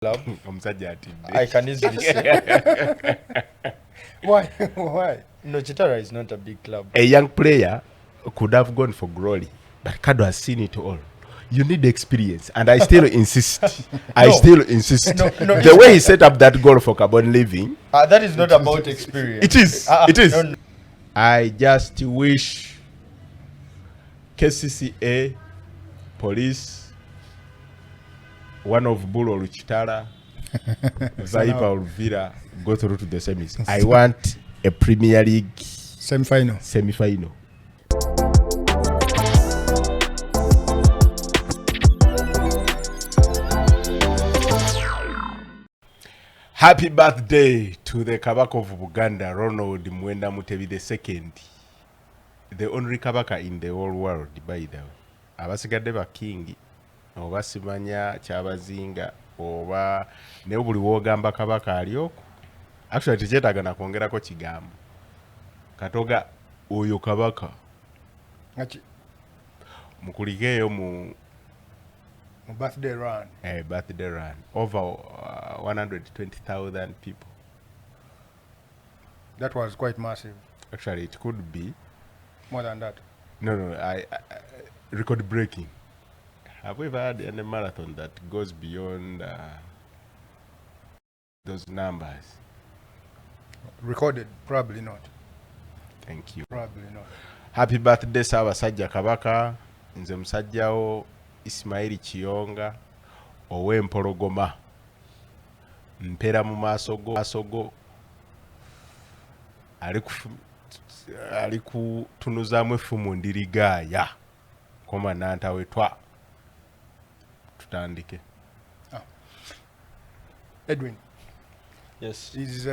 club. I I can easily say. Why? Why? No, Kitara is not a big club. A young player could have gone for glory, but Kado has seen it all. You need experience, and I still insist. The way he set up that goal for Carbon Living. That is not about experience. It is. It is. No. I just wish KCCA, police, one of Bull or Kitara, Viper or Villa go through to the semis. I want a Premier League semi-final. Happy birthday to the Kabaka of Uganda, Ronald Mwenda Mutebi II. The only Kabaka in the whole world, by the way. Abasigadde ba king, oba simanya kyabazinga, oba ne buli wogamba Kabaka alioko. Actually, tikyetaaga na kwongerako kigambo. Katoga oyo Kabaka. Mukuligeyo mu birthday run. Birthday run. Over 120,000 people. That was quite massive. Actually, it could be. More than that. No, I record breaking. Have we ever had any marathon that goes beyond those numbers? Recorded? Probably not. Thank you. Probably not. Happy birthday, Ssaabasajja Kabaka. Nze musajjawo Ismail Kiyonga ow'Empologoma. Mpera mu maaso go. Ali kutunuzaamu effumu ndirigaaya. Koma nantawetwa. Tutandike. Edwin. Yes. Is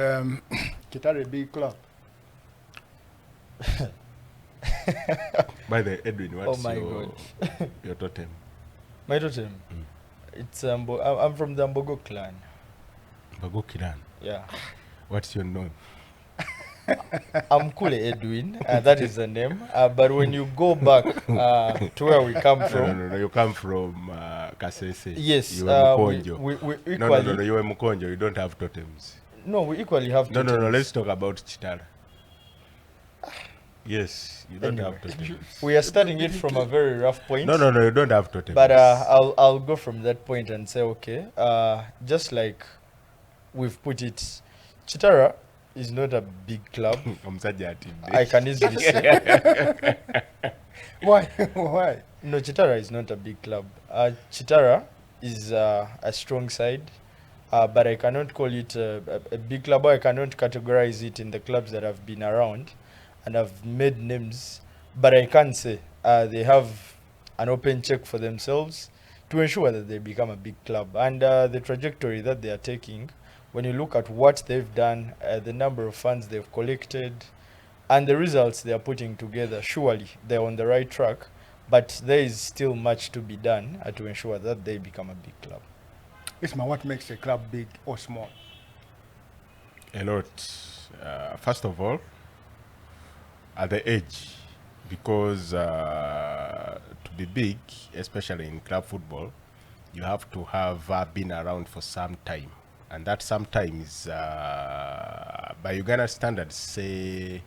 Kitara a big club? By the way, Edwin, what's God. your totem? My totem? It's I'm from the Mbogo clan. Mbogo clan? Yeah. What's your name? I'm Kule Edwin, that is the name. But when you go back to where we come from... No, you come from KCCA. Yes. You are Mukonjo. We equally... No, you are Mukonjo. You don't have totems. No, we equally have totems. No, let's talk about Kitara. Yes, you don't have totems. We are starting it from a very rough point. No, you don't have totems. But I'll go from that point and say, okay, just like we've put it, Kitara is not a big club. I can easily say. Why? Why? No, Kitara is not a big club. Kitara is a strong side, but I cannot call it a big club. I cannot categorize it in the clubs that have been around and have made names. But I can say they have an open check for themselves to ensure that they become a big club. And the trajectory that they are taking, when you look at what they've done, the number of funds they've collected, and the results they are putting together, surely they're on the right track. But there is still much to be done to ensure that they become a big club. Isma, what makes a club big or small? A lot. First of all, at the age, because to be big, especially in club football, you have to have been around for some time. And that sometimes, by Uganda standards, say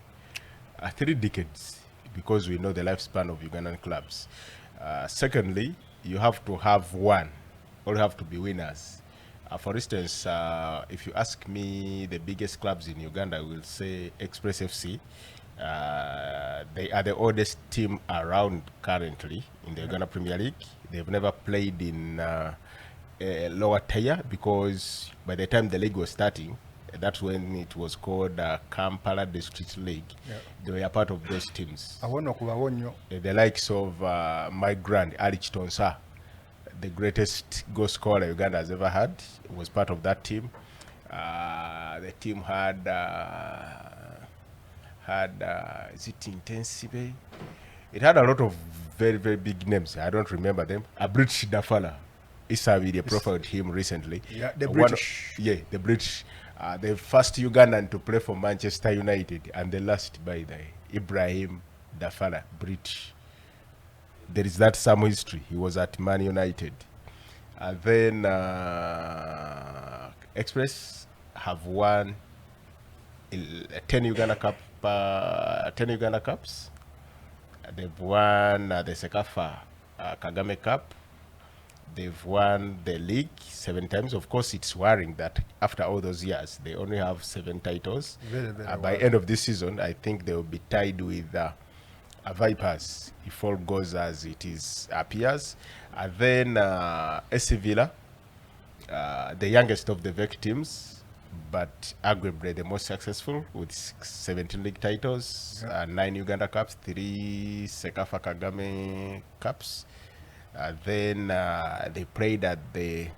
3 decades, because we know the lifespan of Ugandan clubs. Secondly, you have to have one, or you have to be winners. For instance, if you ask me the biggest clubs in Uganda, I will say Express FC. They are the oldest team around currently in the Uganda Premier League. They've never played in a lower tier, because by the time the league was starting, that's when it was called Kampala District League. Yeah. They were a part of those teams. The likes of my grand Ali Chitonsa, the greatest goal scorer Uganda has ever had, was part of that team. The team had is it Inconsistency? It had a lot of very, very big names. I don't remember them. British Dafala. Isavide profiled him recently. Yeah, the British. The British. The first Ugandan to play for Manchester United, and the last by the Ibrahim Dafala, British. There is that some history. He was at Man United. Then Express have won 10 Uganda Cup, 10 Uganda Cups. They've won the Sekafa Kagame Cup. They've won the league 7 times. Of course, it's worrying that after all those years, they only have 7 titles. Very, very By end of this season, I think they will be tied with Vipers if all goes as it is appears. And then AC Villa, the youngest of the VEC teams, but arguably the most successful with 17 league titles, 9 Uganda Cups, 3 Sekafa Kagame Cups. Then they played at the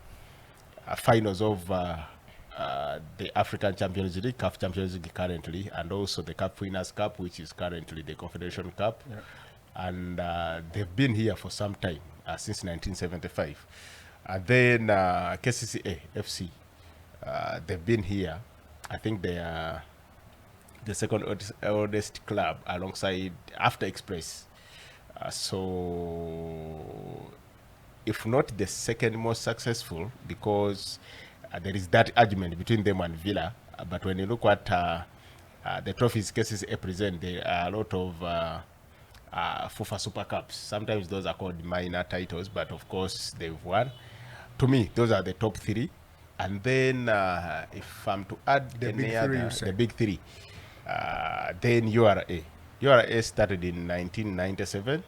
finals of the African Champions League, CAF Champions League currently, and also the Cup Winners' Cup, which is currently the Confederation Cup. And they've been here for some time, since 1975. And then KCCA FC, they've been here. I think they are the second oldest club alongside after Express. So, if not the second most successful, because there is that argument between them and Villa. But when you look at the trophies cases present, there are a lot of FUFA Super Cups. Sometimes those are called minor titles, but of course they've won. To me, those are the top 3. And then if I'm to add the big three, then URA. URA started in 1997.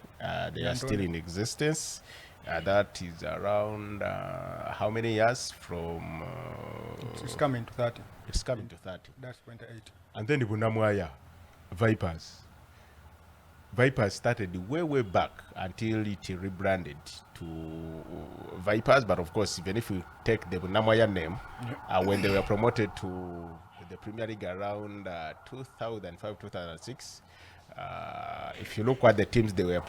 They are still in existence. That is around how many years from? It's coming to 30. It's coming to 30. That's 28. And then the Bunamwaya Vipers. Vipers started way back until it rebranded to Vipers. But of course, even if we take the Bunamwaya name, when they were promoted to the Premier League around 2005-2006, if you look at the teams they were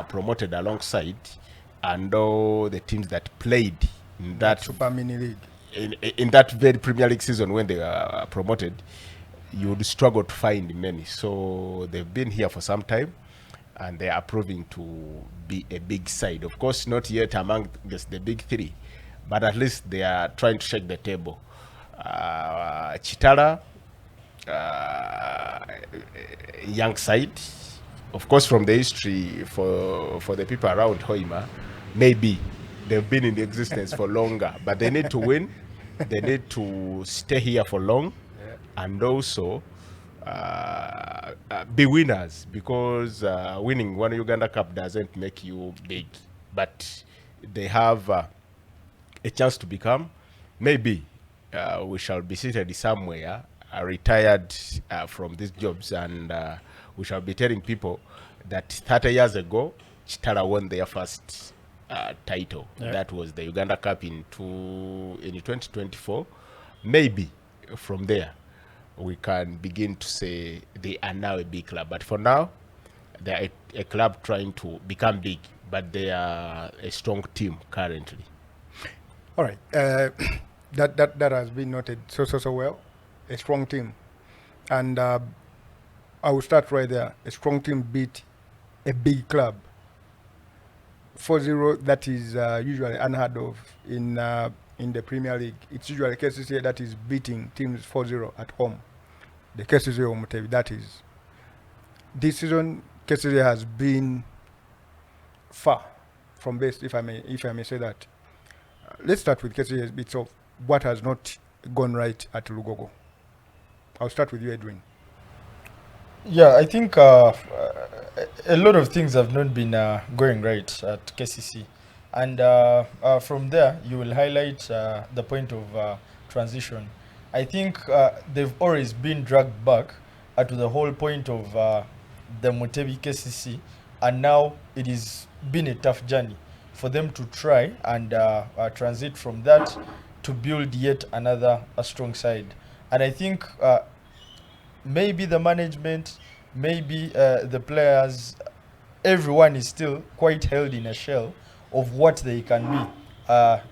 promoted alongside, and all the teams that played in that Super Mini League, in that very Premier League season when they were promoted, you would struggle to find many. So they've been here for some time, and they are proving to be a big side. Of course, not yet among the big 3, but at least they are trying to shake the table. Kitara, young side. Of course, from the history for the people around Hoima, maybe they've been in existence for longer, but they need to win. They need to stay here for long, and also be winners, because winning one Uganda Cup doesn't make you big, but they have a chance to become. Maybe we shall be seated somewhere, retired from these jobs, and we shall be telling people that 30 years ago, Kitara won their first title. That was the Uganda Cup in 2024. Maybe from there, we can begin to say they are now a big club. But for now, they are a club trying to become big, but they are a strong team currently. All right. That has been noted so well. A strong team. And I will start right there. A strong team beat a big club. 4-0, that is usually unheard of in the Premier League. It's usually KCCA that is beating teams 4-0 at home. The KCCA Omutebi, that is. This season, KCCA has been far from best, if I may say that. Let's start with KCCA's bits of what has not gone right at Lugogo. I'll start with you, Edwin. Yeah, I think a lot of things have not been going right at KCC. And from there, you will highlight the point of transition. I think they've always been dragged back to the whole point of the Mutebi KCC. And now it has been a tough journey for them to try and transit from that to build yet another strong side. And I think maybe the management, maybe the players, everyone is still quite held in a shell of what they can be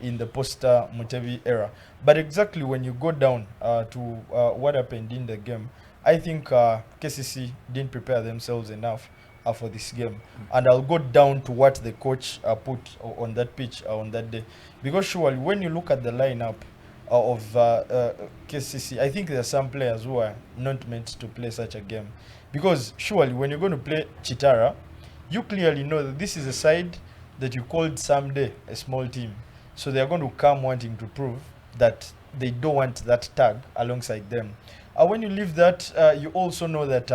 in the post-Mutebi era. But exactly when you go down to what happened in the game, I think KCC didn't prepare themselves enough for this game. And I'll go down to what the coach put on that pitch on that day. Because surely when you look at the lineup of KCC, I think there are some players who are not meant to play such a game. Because surely when you're going to play Kitara, you clearly know that this is a side that you called someday a small team. So they are going to come wanting to prove that they don't want that tag alongside them. When you leave that, you also know that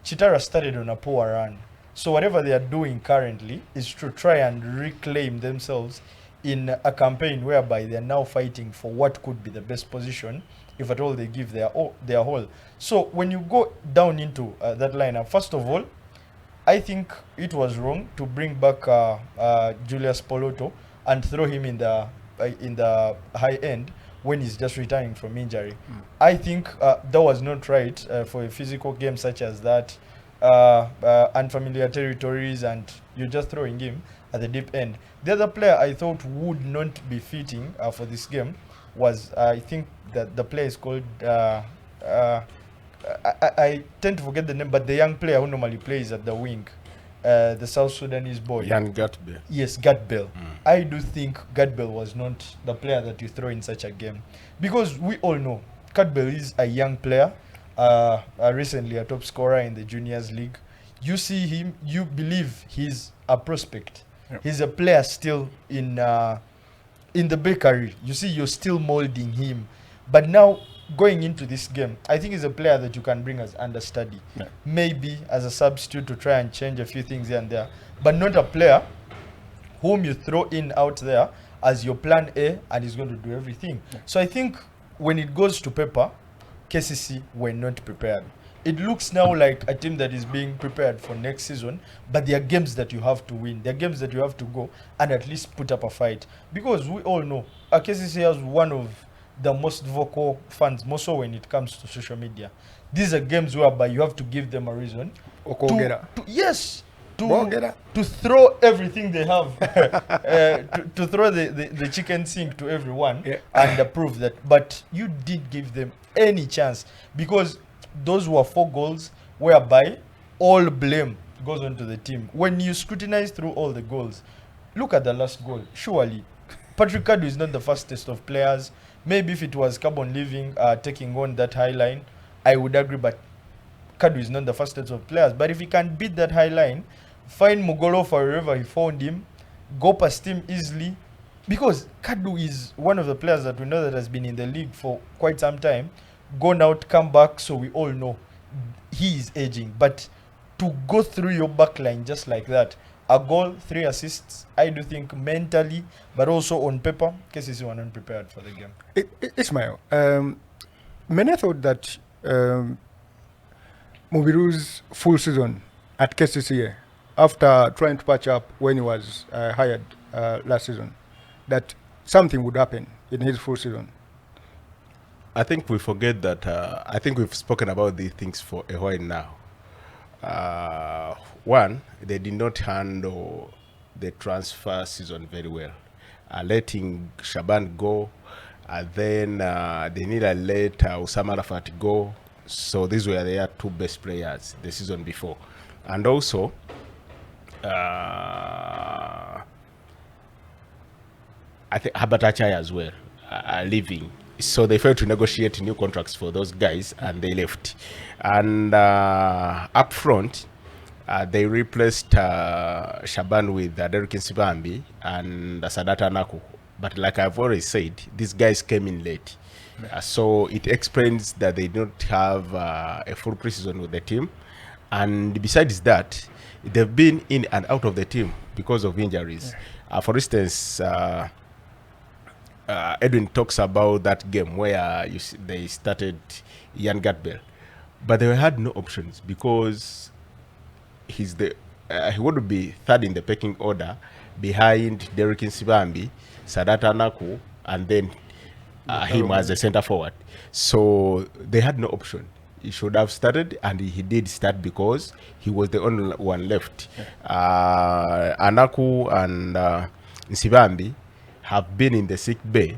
Kitara started on a poor run. So whatever they are doing currently is to try and reclaim themselves in a campaign whereby they are now fighting for what could be the best position, if at all they give their all. So when you go down into that lineup, first of all, I think it was wrong to bring back Julius Poloto and throw him in the high end when he's just returning from injury. I think that was not right for a physical game such as that, unfamiliar territories, and you're just throwing him at the deep end. The other player I thought would not be fitting for this game was, I think that the player is called, I tend to forget the name, but the young player who normally plays at the wing, the South Sudanese boy. Yan Gatbell. Yes, Gatbell. I do think Gatbell was not the player that you throw in such a game. Because we all know Gatbell is a young player, recently a top scorer in the juniors league. You see him, you believe he's a prospect. Yep. He's a player still in the bakery. You see, you're still molding him. But now, going into this game, I think he's a player that you can bring as understudy. Yeah. Maybe as a substitute to try and change a few things here and there. But not a player whom you throw in out there as your plan A and he's going to do everything. Yeah. So I think when it goes to paper, KCC were not prepared. It looks now like a team that is being prepared for next season, but there are games that you have to win. There are games that you have to go and at least put up a fight. Because we all know, KCC has one of the most vocal fans, more so when it comes to social media. These are games whereby you have to give them a reason to throw everything they have, to throw the chicken sink to everyone, and prove that. But you did give them any chance, because those were 4 goals whereby all blame goes onto the team. When you scrutinize through all the goals, look at the last goal. Surely, Patrick Kadu is not the fastest of players. Maybe if it was Carbon Living taking on that high line, I would agree, but Kadu is not the fastest of players. But if he can beat that high line, find Mugolo for wherever he found him, go past him easily, because Kadu is one of the players that we know that has been in the league for quite some time, gone out, come back, so we all know he is aging. But to go through your back line just like that, a goal, 3 assists, I do think mentally, but also on paper, KCC were not prepared for the game. Ismail, many thought that Mubiru's full season at KCCA, after trying to patch up when he was hired last season, that something would happen in his full season. I think we forget that. I think we've spoken about these things for a while now. One, they did not handle the transfer season very well, letting Shaban go, then they neither let Osama Rafat go. So these were their 2 best players the season before. And also, I think Herbert Achai as well leaving. So they failed to negotiate new contracts for those guys, and they left. And up front, they replaced Shaban with Derek Nsibambi and Sadata Naku. But like I've already said, these guys came in late. So it explains that they don't have a full preseason with the team. And besides that, they've been in and out of the team because of injuries. For instance, Edwin talks about that game where they started Yan Gatbell, but they had no options because he would be 3rd in the pecking order behind Derek Nsibambi, Sadata Naku, and then him as a center forward. So they had no option. He should have started, and he did start because he was the only one left. Anaku and Nsibambi have been in the sick bay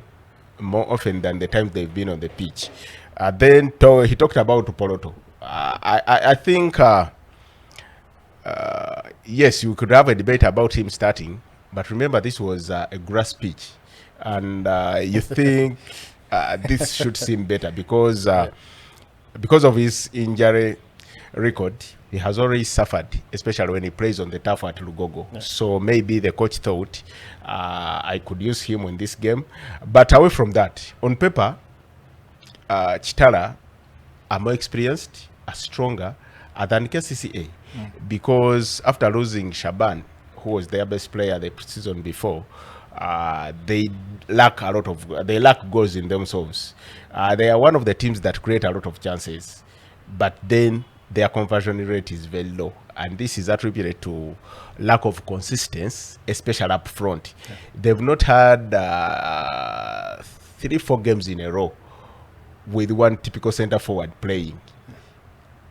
more often than the times they've been on the pitch. Then he talked about Poloto. I think yes, you could have a debate about him starting, but remember this was a grass pitch, and you think this should seem better because of his injury record. He has already suffered, especially when he plays on the turf at Lugogo. Yeah. So maybe the coach thought I could use him in this game. But away from that, on paper, Kitara are more experienced, are stronger than KCCA, because after losing Shaban, who was their best player the season before, they lack goals in themselves. They are one of the teams that create a lot of chances, but then their conversion rate is very low, and this is attributed to lack of consistency, especially up front. Yeah. They've not had 3-4 games in a row with one typical center forward playing.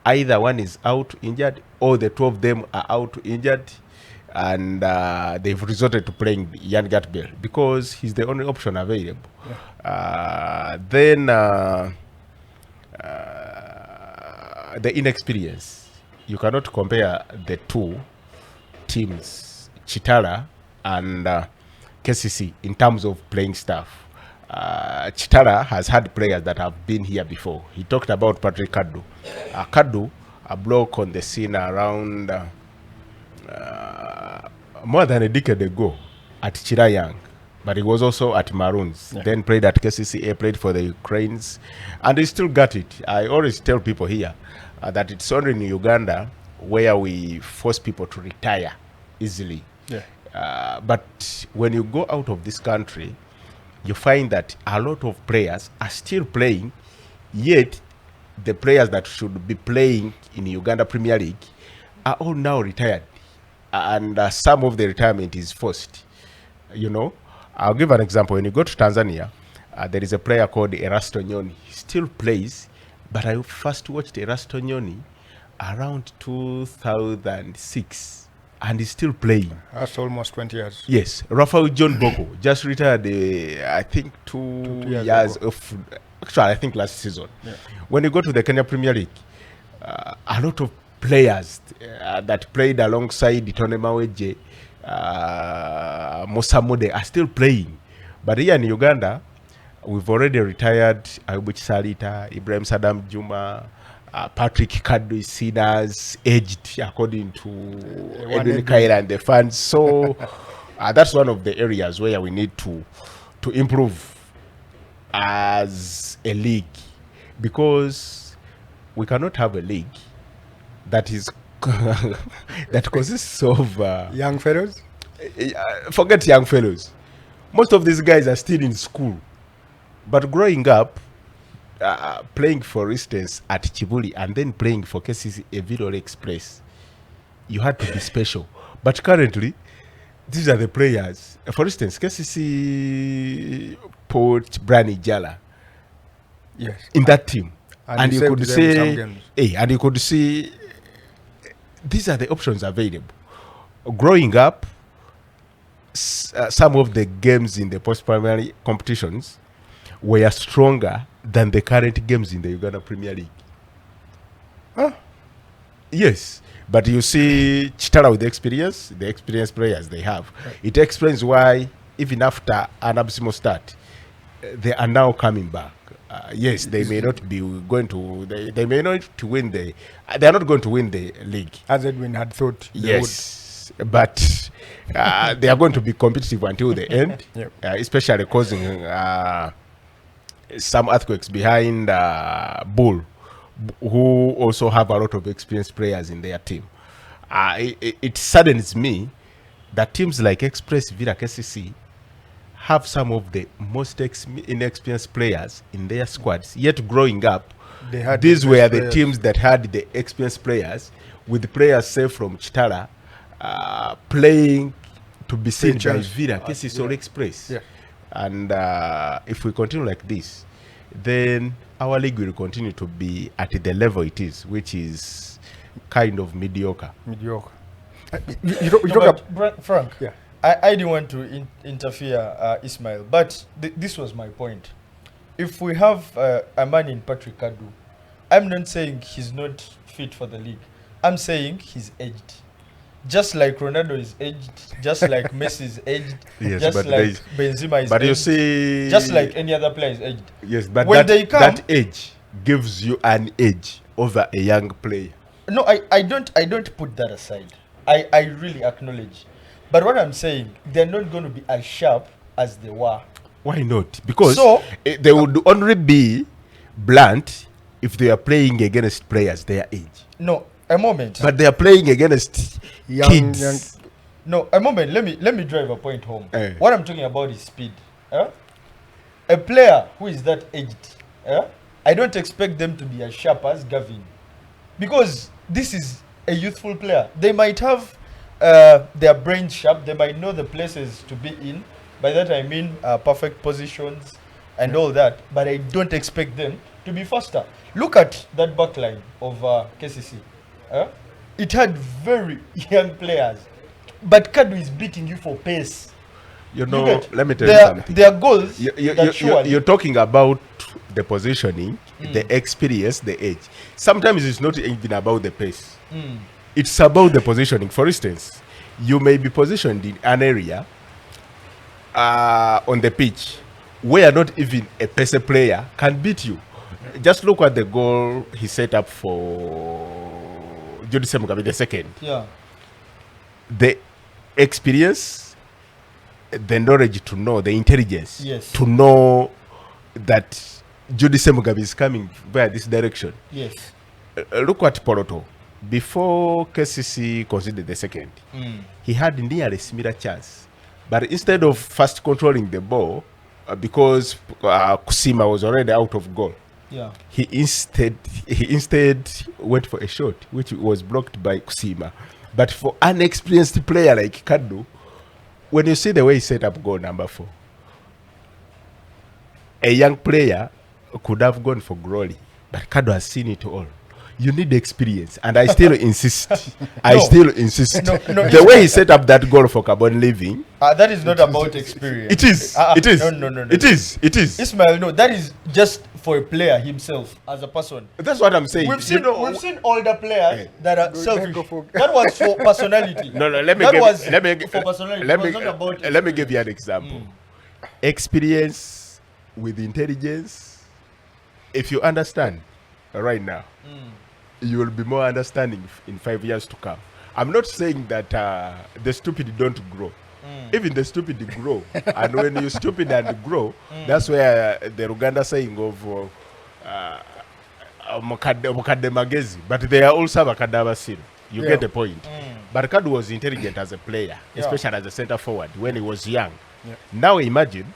Either one is out injured, or the two of them are out injured, and they've resorted to playing Yan Gatbell because he's the only option available. Yeah. Then the inexperience. You cannot compare the two teams, Kitara and KCC, in terms of playing staff. Kitara has had players that have been here before. He talked about Patrick Kadu. Kadu, a bloke on the scene around more than a decade ago at Chirayang, but he was also at Maroons. Yeah. Then played at KCCA, played for the Ukraines, and he still got it. I always tell people here that it's only in Uganda where we force people to retire easily. Yeah. But when you go out of this country, you find that a lot of players are still playing, yet the players that should be playing in Uganda Premier League are all now retired. And some of the retirement is forced. You know, I'll give an example. When you go to Tanzania, there is a player called Erasto Nyoni. He still plays, but I first watched Erasto Nyoni around 2006, and he's still playing. That's almost 20 years. Yes. Rafael John Boko just retired, I think, 2 years of, actually, I think last season. Yeah. When you go to the Kenya Premier League, a lot of players that played alongside Itone Maweje, Mosamude are still playing. But here in Uganda, we've already retired Ayubuchi Salita, Ibrahim Saddam Juma, Patrick Kadu is seen as aged according to Edwin Kaira and the fans. So that's one of the areas where we need to improve as a league, because we cannot have a league that is that consists of young fellows. Forget young fellows. Most of these guys are still in school, but growing up, playing, for instance, at Chibuli and then playing for KCCA Virol Express, you had to be special. But currently, these are the players. For instance, KCC put Brani Jala, yes, in that team, and you could say, and you could see, these are the options available. Growing up, some of the games in the post-primary competitions were stronger than the current games in the Uganda Premier League. Huh? Yes. But you see Kitara with the experienced players they have. Right. It explains why, even after an abysmal start, they are now coming back. Yes, they may not be going to. They may not to win the. They are not going to win the league, as Edwin had thought. Yes, but they are going to be competitive until the end. Yep. Especially causing some earthquakes behind Bull, who also have a lot of experienced players in their team. It saddens me that teams like Express, Villa, KCC have some of the most inexperienced players in their squads. Yet growing up, these were the teams that had the experienced players, with players, say, from Kitara, playing to be seen by Villa, KCC, or Express. Yeah. And if we continue like this, then our league will continue to be at the level it is, which is kind of mediocre. Frank, yeah. I didn't want to interfere, Ismail, but this was my point. If we have a man in Patrick Kadu, I'm not saying he's not fit for the league. I'm saying he's aged. just like Ronaldo is aged, just like Messi is aged, Yes, just but like Benzema is but aged, you see, just like any other player is aged. yes, but when they come, that age gives you an edge over a young player. No, I don't put that aside. I really acknowledge. But what I'm saying, they're not going to be as sharp as they were. Why not? Because So- they would only be blunt if they are playing against players their age. No, a moment. But they are playing against kids. No, a moment. Let me drive a point home. Eh. What I'm talking about is speed. A player who is that aged, I don't expect them to be as sharp as Gavin, because this is a youthful player. They might have their brains sharp. They might know the places to be in. By that I mean perfect positions and all that. But I don't expect them to be faster. Look at that back line of KCC. It had very young players. But Kadu is beating you for pace. You know, get? let me tell you something. There are goals that surely... You're talking about the positioning, the experience, the age. Sometimes it's not even about the pace. It's about the positioning. For instance, you may be positioned in an area on the pitch where not even a pace player can beat you. Just look at the goal he set up for Jody Mugabe the second. Yeah. The experience, the knowledge to know, the intelligence Yes. to know that Judy Mugabe is coming via this direction. Yes. Look at Poroto. Before KCC conceded the second, he had nearly similar chance. But instead of first controlling the ball, because Kusima was already out of goal, Yeah. he instead went for a shot, which was blocked by Kusima. But for an experienced player like Kadu, when you see the way he set up goal number 4, a young player could have gone for glory, but Kadu has seen it all. You need experience, and I still insist. I still insist. No, The way he set up that goal for Carbon Living, That is not about experience. it is. It is. No. It is. It is. Ismail, no, that is just for a player himself as a person. That's what I'm saying. We've seen older players that are selfish. go for- That was for personality. No, let me That give, was let me for personality. let It me was not about let me give you an example. Experience with intelligence. If you understand right now, you will be more understanding in 5 years to come. I'm not saying that the stupid don't grow. Even the stupid grow. And when you stupid and grow, that's where the Uganda saying of Mukadde magezi, but they are also Bakadde abasiru. You Yeah. get the point. But Kadu was intelligent as a player, especially as a center forward when he was young. Yeah. Now imagine,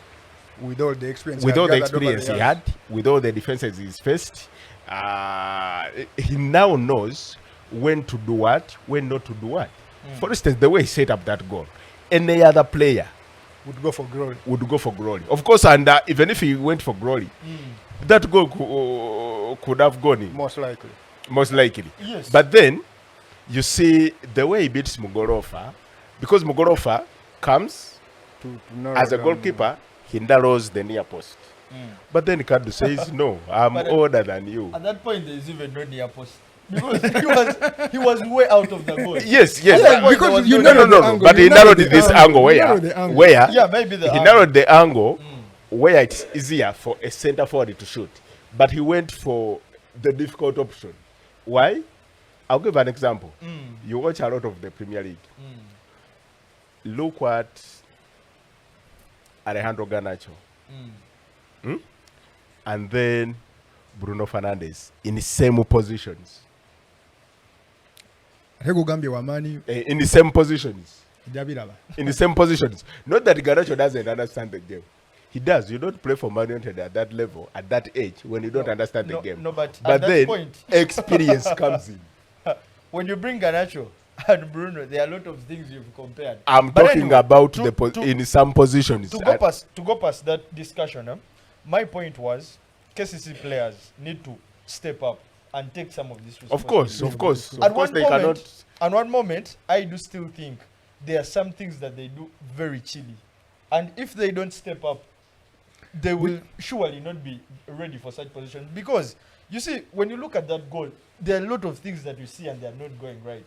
With all the experience, with all the gathered over experience he years. had, with all the defenses he's faced, he now knows when to do what, when not to do what. For instance, the way he set up that goal, any other player would go for glory. would go for glory. Of course, and even if he went for glory, that goal could have gone in, Most likely. most likely. Yes. But then, you see the way he beats Mugorofa, because Mugorofa comes To narrow as a down. goalkeeper, he narrows the near post. But then Kadu says, no, I'm But, older than you. At that point, there is even no near post. Because he was way out of the goal. Yes. Yeah, but- because Because you you no, narrowed no, the no. angle. But You he narrowed narrowed the this angle. angle You where, narrowed the angle. where Yeah, maybe the he angle. narrowed the angle where it's easier for a center forward to shoot. But he went for the difficult option. Why? I'll give an example. You watch a lot of the Premier League. Look at Alejandro Garnacho. And then Bruno Fernandes in the same positions. Ate kugambye wamaanyi In the same positions. jabiraba. In the same positions. Not that Garnacho doesn't understand the game. He does. You don't play for Man United at that level, at that age, when you don't understand the game. No, but at But that then, point, experience comes in. when you bring Garnacho and Bruno, there are a lot of things you've compared. I'm But talking anyway, about to- in some positions. to go past that discussion, my point was KCC players need to step up and take some of this Of course. responsibility. Of course, they cannot. At one moment, I do still think there are some things that they do very chilly, and if they don't step up, they will surely not be ready for such positions. Because you see, when you look at that goal, there are a lot of things that you see and they are not going right.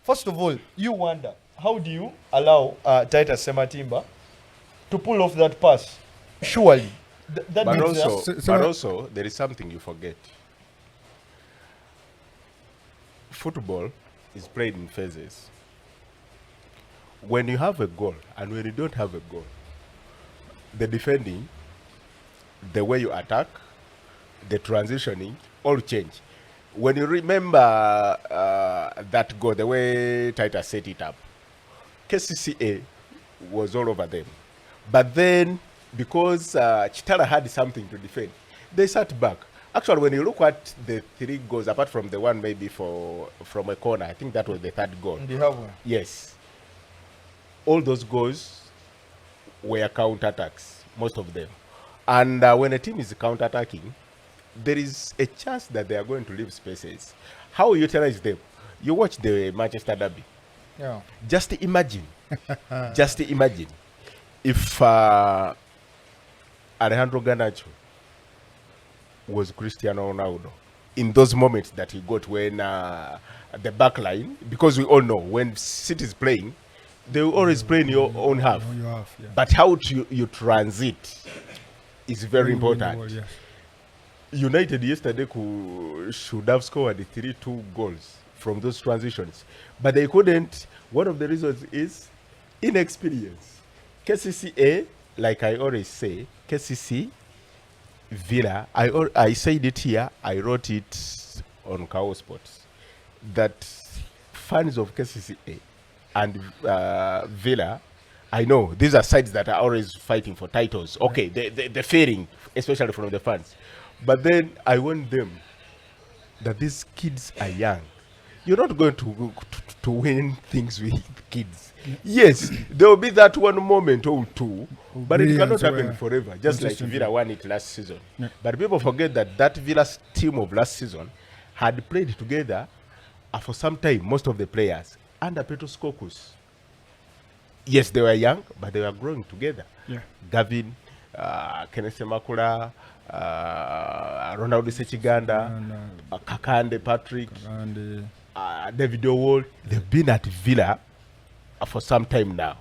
First of all, you wonder, how do you allow Titus Sematimba to pull off that pass? Surely. That But means also, there is something you forget. Football is played in phases. When you have a goal and when you don't have a goal, the defending, the way you attack, the transitioning, all change. When you remember that goal, the way Titus set it up, KCCA was all over them. But then, because Kitara had something to defend, they sat back. Actually, when you look at the 3 goals, apart from the one maybe from a corner, I think that was the 3rd goal. they have one. Yes. All those goals were counter-attacks, most of them. And when a team is counter-attacking, there is a chance that they are going to leave spaces. How you utilize them? You watch the Manchester Derby. Yeah. Just imagine if Alejandro Garnacho was Cristiano Ronaldo in those moments that he got when the back line, because we all know when City is playing, they will always play in your own half. Yeah. But how you transit is very important. Yes. United yesterday should have scored 3-2 goals from those transitions, but they couldn't. One of the reasons is inexperience. KCCA, like I always say, KCC Villa. I said it here. I wrote it on Kawowo Sports that fans of KCCA and Villa, I know these are sides that are always fighting for titles. Okay, they're failing, especially from the fans. But then I want them that these kids are young. You're not going to win things with kids. Yes, there will be that one moment or two, but it cannot happen forever. Just like Villa won it last season. Yeah. But people forget that Villa's team of last season had played together for some time, most of the players, under Petros Kokus. Yes, they were young, but they were growing together. Yeah. Gavin, Kenneth Makula, Ronaldo Sechiganda, Kakande Patrick, And David Owol, they've been at Villa for some time now.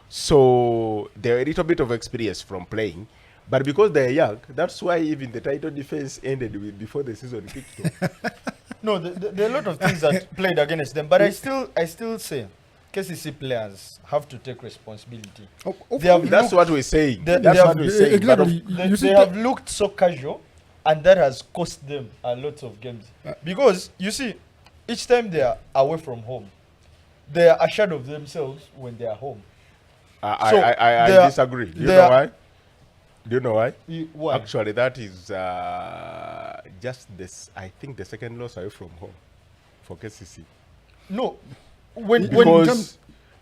So they're a little bit of experience from playing. But because they're young, that's why even the title defense ended before the season kicked off. No, there are a lot of things that played against them, but I still say KCC players have to take responsibility. That's what we're saying. They Exactly. They have looked so casual, and that has cost them a lot of games. Because you see, each time they are away from home, they are assured of themselves when they are home. I disagree. Do you know why? Do you know why? Why? Actually, that is just this. I think the second loss away from home for KCC. No,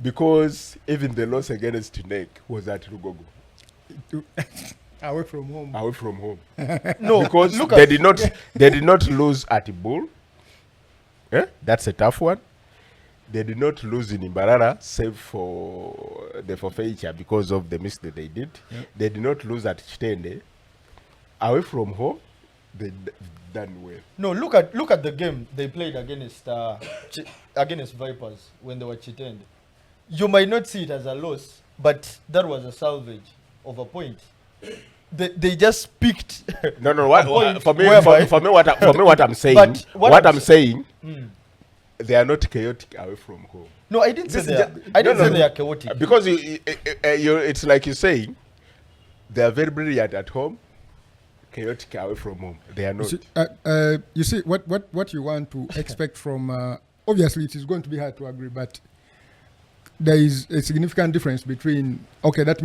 because even the loss against Tunek was at Rugogo. away from home. Away from home. no, Because they did not lose at Bull. That's a tough one. They did not lose in Imbarara, save for the forfeiture because of the miss that they did. Yeah. They did not lose at Chitende. Away from home, they done well. No, look at the game they played against Vipers when they were Chitende. You might not see it as a loss, but that was a salvage of a point. They just picked. No. For me, what I'm saying, I'm saying. They are not chaotic away from home. No, I didn't say they are chaotic. Because it's like you're saying, they are very brilliant at home, chaotic away from home. They are not. You see, what you want to expect from... obviously, it is going to be hard to agree, but there is a significant difference between... Okay, that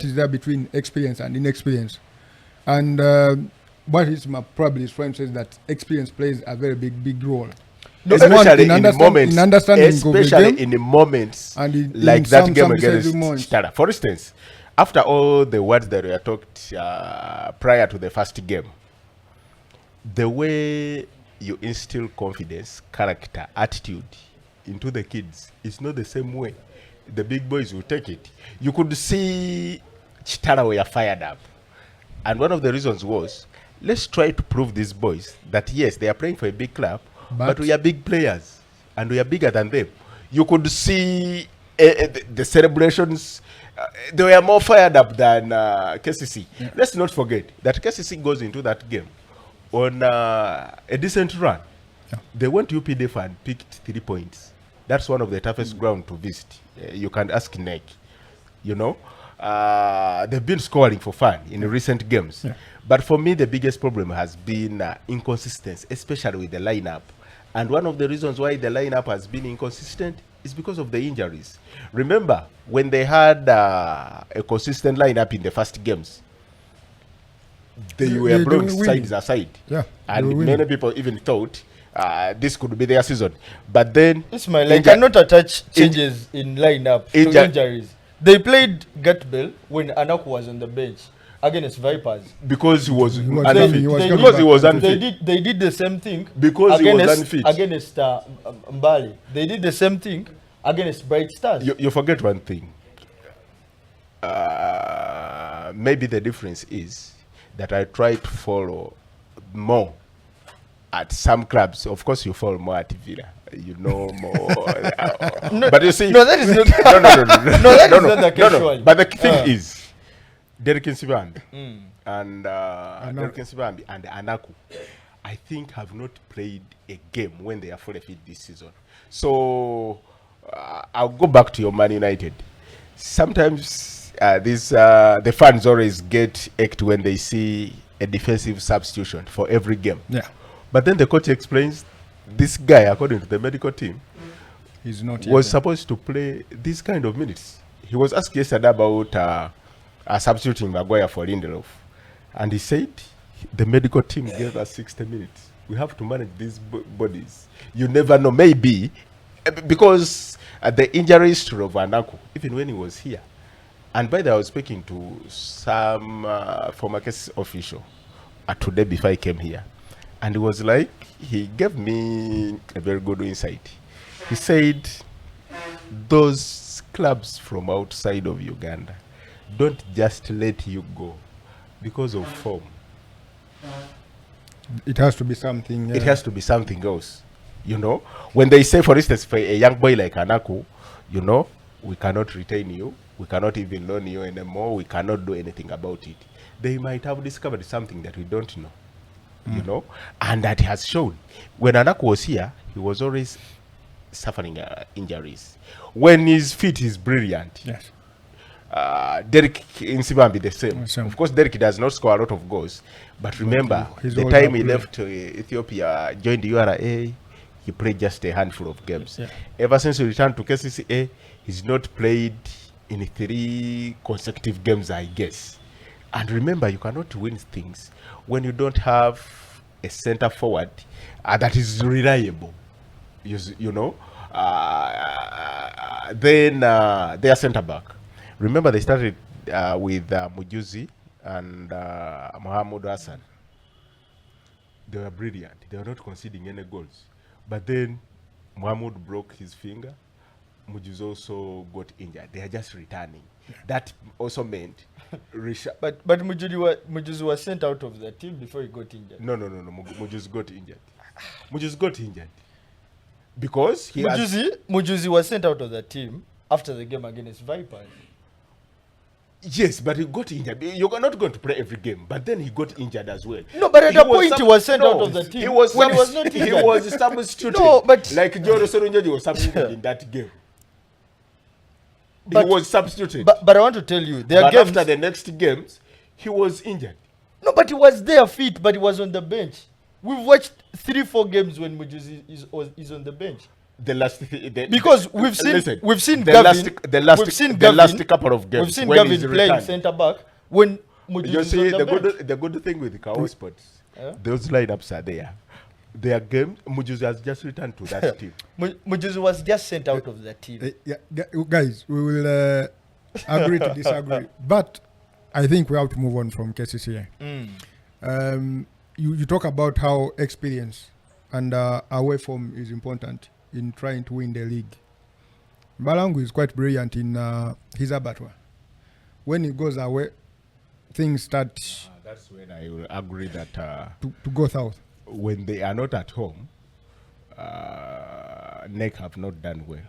is there between experience and inexperience. And what is probably his friend says that experience plays a very big role. No, especially in the moments and like that game against Kitara. For instance, after all the words that were talked prior to the first game, the way you instill confidence, character, attitude into the kids is not the same way the big boys will take it. You could see Kitara were fired up. And one of the reasons was, let's try to prove these boys that yes, they are playing for a big club, but we are big players. and we are bigger than them. You could see the celebrations. They were more fired up than KCC. Yeah. Let's not forget that KCC goes into that game on a decent run. Yeah. They went to UPDF and picked 3 points. That's one of the toughest ground to visit. You can ask Nick. You know, they've been scoring for fun in recent games. Yeah. But for me, the biggest problem has been inconsistency, especially with the lineup. And one of the reasons why the lineup has been inconsistent is because of the injuries. Remember, when they had a consistent lineup in the first games, they were brought sides aside. Yeah, and many people even thought this could be their season. But then... Ismail, I cannot attach changes in lineup to injuries. They played Gatbell when Anaku was on the bench against Vipers. Because he was unfit. He was unfit. They did the same thing because he was unfit. Against Mbali. They did the same thing against Bright Stars. You forget one thing. Maybe the difference is that I try to follow more at some clubs. Of course, you follow more at Villa. You know more. But you see, no, that is not. Not the casual. But the thing is, Derek Nsibambi and Derek Nsibambi and Anaku, I think have not played a game when they are fully fit this season. So I'll go back to your Man United. Sometimes the fans always get ached when they see a defensive substitution for every game. Yeah. But then the coach explains this guy, according to the medical team, was supposed to play this kind of minutes. He was asked yesterday about substituting Maguire for Lindelof. And he said, the medical team gave us 60 minutes. We have to manage these bodies. You never know. Maybe because the injury history of Anaku, even when he was here. And by the way, I was speaking to some former case official today before I came here. And it was like, he gave me a very good insight. He said, those clubs from outside of Uganda don't just let you go because of form. It has to be something. It has to be something else. You know, when they say, for instance, for a young boy like Anaku, you know, we cannot retain you. We cannot even loan you anymore. We cannot do anything about it. They might have discovered something that we don't know. You know, and that has shown. When Anaku was here, he was always suffering injuries. When his fit is brilliant. Yes. Derek Nsibambi the same. Of course, Derek does not score a lot of goals, but remember, the time he left Ethiopia, joined URA, he played just a handful of games. Yeah. Ever since he returned to KCCA, he's not played in 3 consecutive games, I guess. And remember, you cannot win things when you don't have a center forward that is reliable. You know, then their center back. Remember, they started with Mujuzi and Mohamed Hassan. They were brilliant. They were not conceding any goals. But then Mohamed broke his finger. Mujuzi also got injured. They are just returning. Yeah. That also meant... but Mujuzi was sent out of the team before he got injured. No. Mujuzi got injured. Mujuzi got injured. Because Mujuzi was sent out of the team after the game against Vipers. Yes, but he got injured. You're not going to play every game, but then he got injured as well. No, but at that point he was sent out of the team. He was not injured. He was substituted. No, but like Joro Sorunjoji was substituted in that game. He was substituted. But I want to tell you, after the next games, he was injured. No, but he was there fit, but he was on the bench. We've watched 3-4 games when Mujuzi is on the bench. Because we've seen the last couple of games. We've seen Gavin playing centre back when Mujuzi you see, is on the bench. the good thing with the Kawowo Sports, those lineups are there. Their game, Mujuzi has just returned to that team. Mujuzi was just sent out of the team. Guys, we will agree to disagree. But I think we have to move on from KCCA. You talk about how experience and away form is important in trying to win the league. Balangu is quite brilliant in his abattoir. When he goes away, things start... that's when I will agree that... to go south. When they are not at home, NEC have not done well.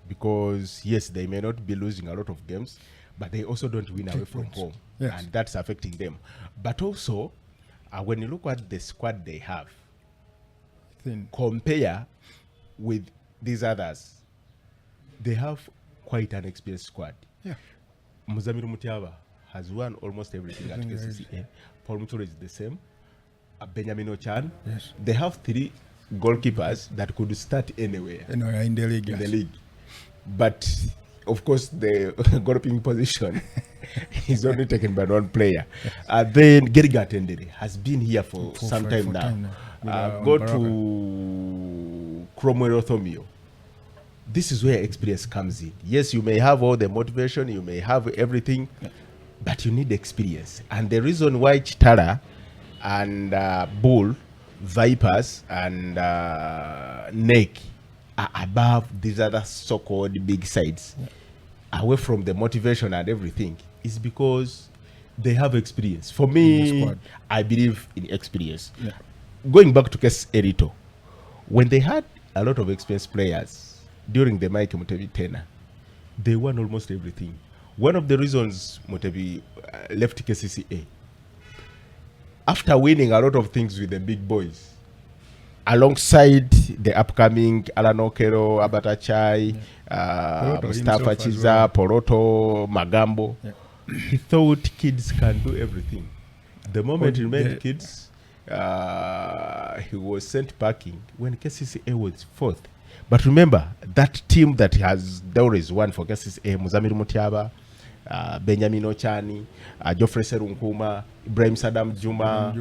Because, yes, they may not be losing a lot of games, but they also don't win away from home. Yes. And that's affecting them. But also, when you look at the squad they have, Thin. compare with these others, they have quite an experienced squad. Yeah. Muzamiru Mutiaba has won almost everything at Everything is- KCCA. Paul Mutoro is the same. Benjamin Ochan. Yes. They have 3 goalkeepers that could start anywhere Anyway, in the league. in yes. the league. But of course, the goalkeeping position is only taken by one player. Then Geriga Tendere has been here for some time now. With, Go Baraka. to Cromwell Othomio. This is where experience comes in. Yes, you may have all the motivation, you may have everything, but you need experience. And the reason why Kitara and Bull, Vipers, and NEC are above these other so-called big sides, away from the motivation and everything, is because they have experience. For In the me, squad. I believe in experience. Yeah. Going back to Kes Erito, when they had a lot of experienced players during the Mike Mutebi tenure, they won almost everything. One of the reasons Mutebi left KCCA, after winning a lot of things with the big boys, alongside the upcoming Alan Okero, Abatachai, Poroto Mustafa himself as Chiza, well. Poroto, Magambo, Yeah. he thought kids can do everything. The moment he remained yeah. kids, he was sent packing when KCCA was 4th. But remember, that team that has Dowries won for KCCA, Muzamiru Mutiaba, Benjamin Ochani, Geoffrey Serunkuma, Ibrahim Saddam Juma,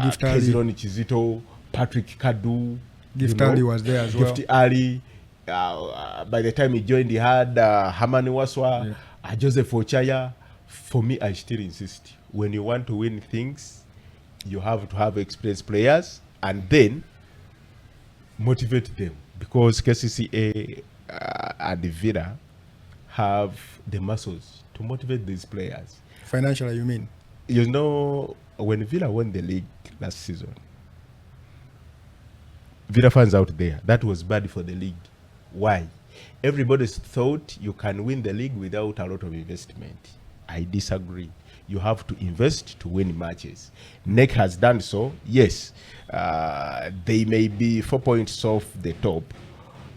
Gift Ali. Kezironi Chizito, Patrick Kadu. Gift Ali was there as well. Gift Ali. By the time he joined, he had Hamani Waswa, Joseph Ochaya. For me, I still insist, when you want to win things, you have to have experienced players and then motivate them. Because KCCA and the Villa have the muscles to motivate these players. Financially, you mean? You know, when Villa won the league last season, Villa fans out there, that was bad for the league. Why? Everybody thought you can win the league without a lot of investment. I disagree. You have to invest to win matches. NEC has done so. Yes, they may be 4 points off the top,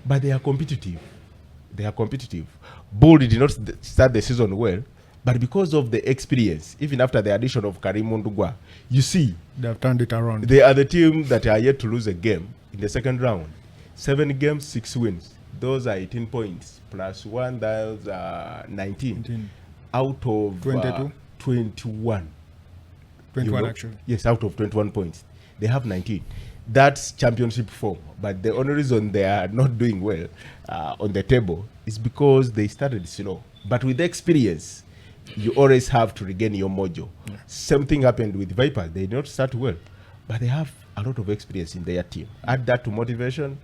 but they are competitive. They are competitive. Bull did not start the season well, but because of the experience, even after the addition of Karim Mundugwa, you see, They have turned it around. they are the team that are yet to lose a game in the second round. 7 games, 6 wins. Those are 18 points. Plus 1, that's 19. 19. Out of 22? 21. 21 You know? actually. Yes, out of 21 points. They have 19. That's championship form. But the only reason they are not doing well on the table is because they started slow. But with experience, you always have to regain your mojo. Yeah. Same thing happened with Vipers. They did not start well, but they have a lot of experience in their team. Add that to motivation,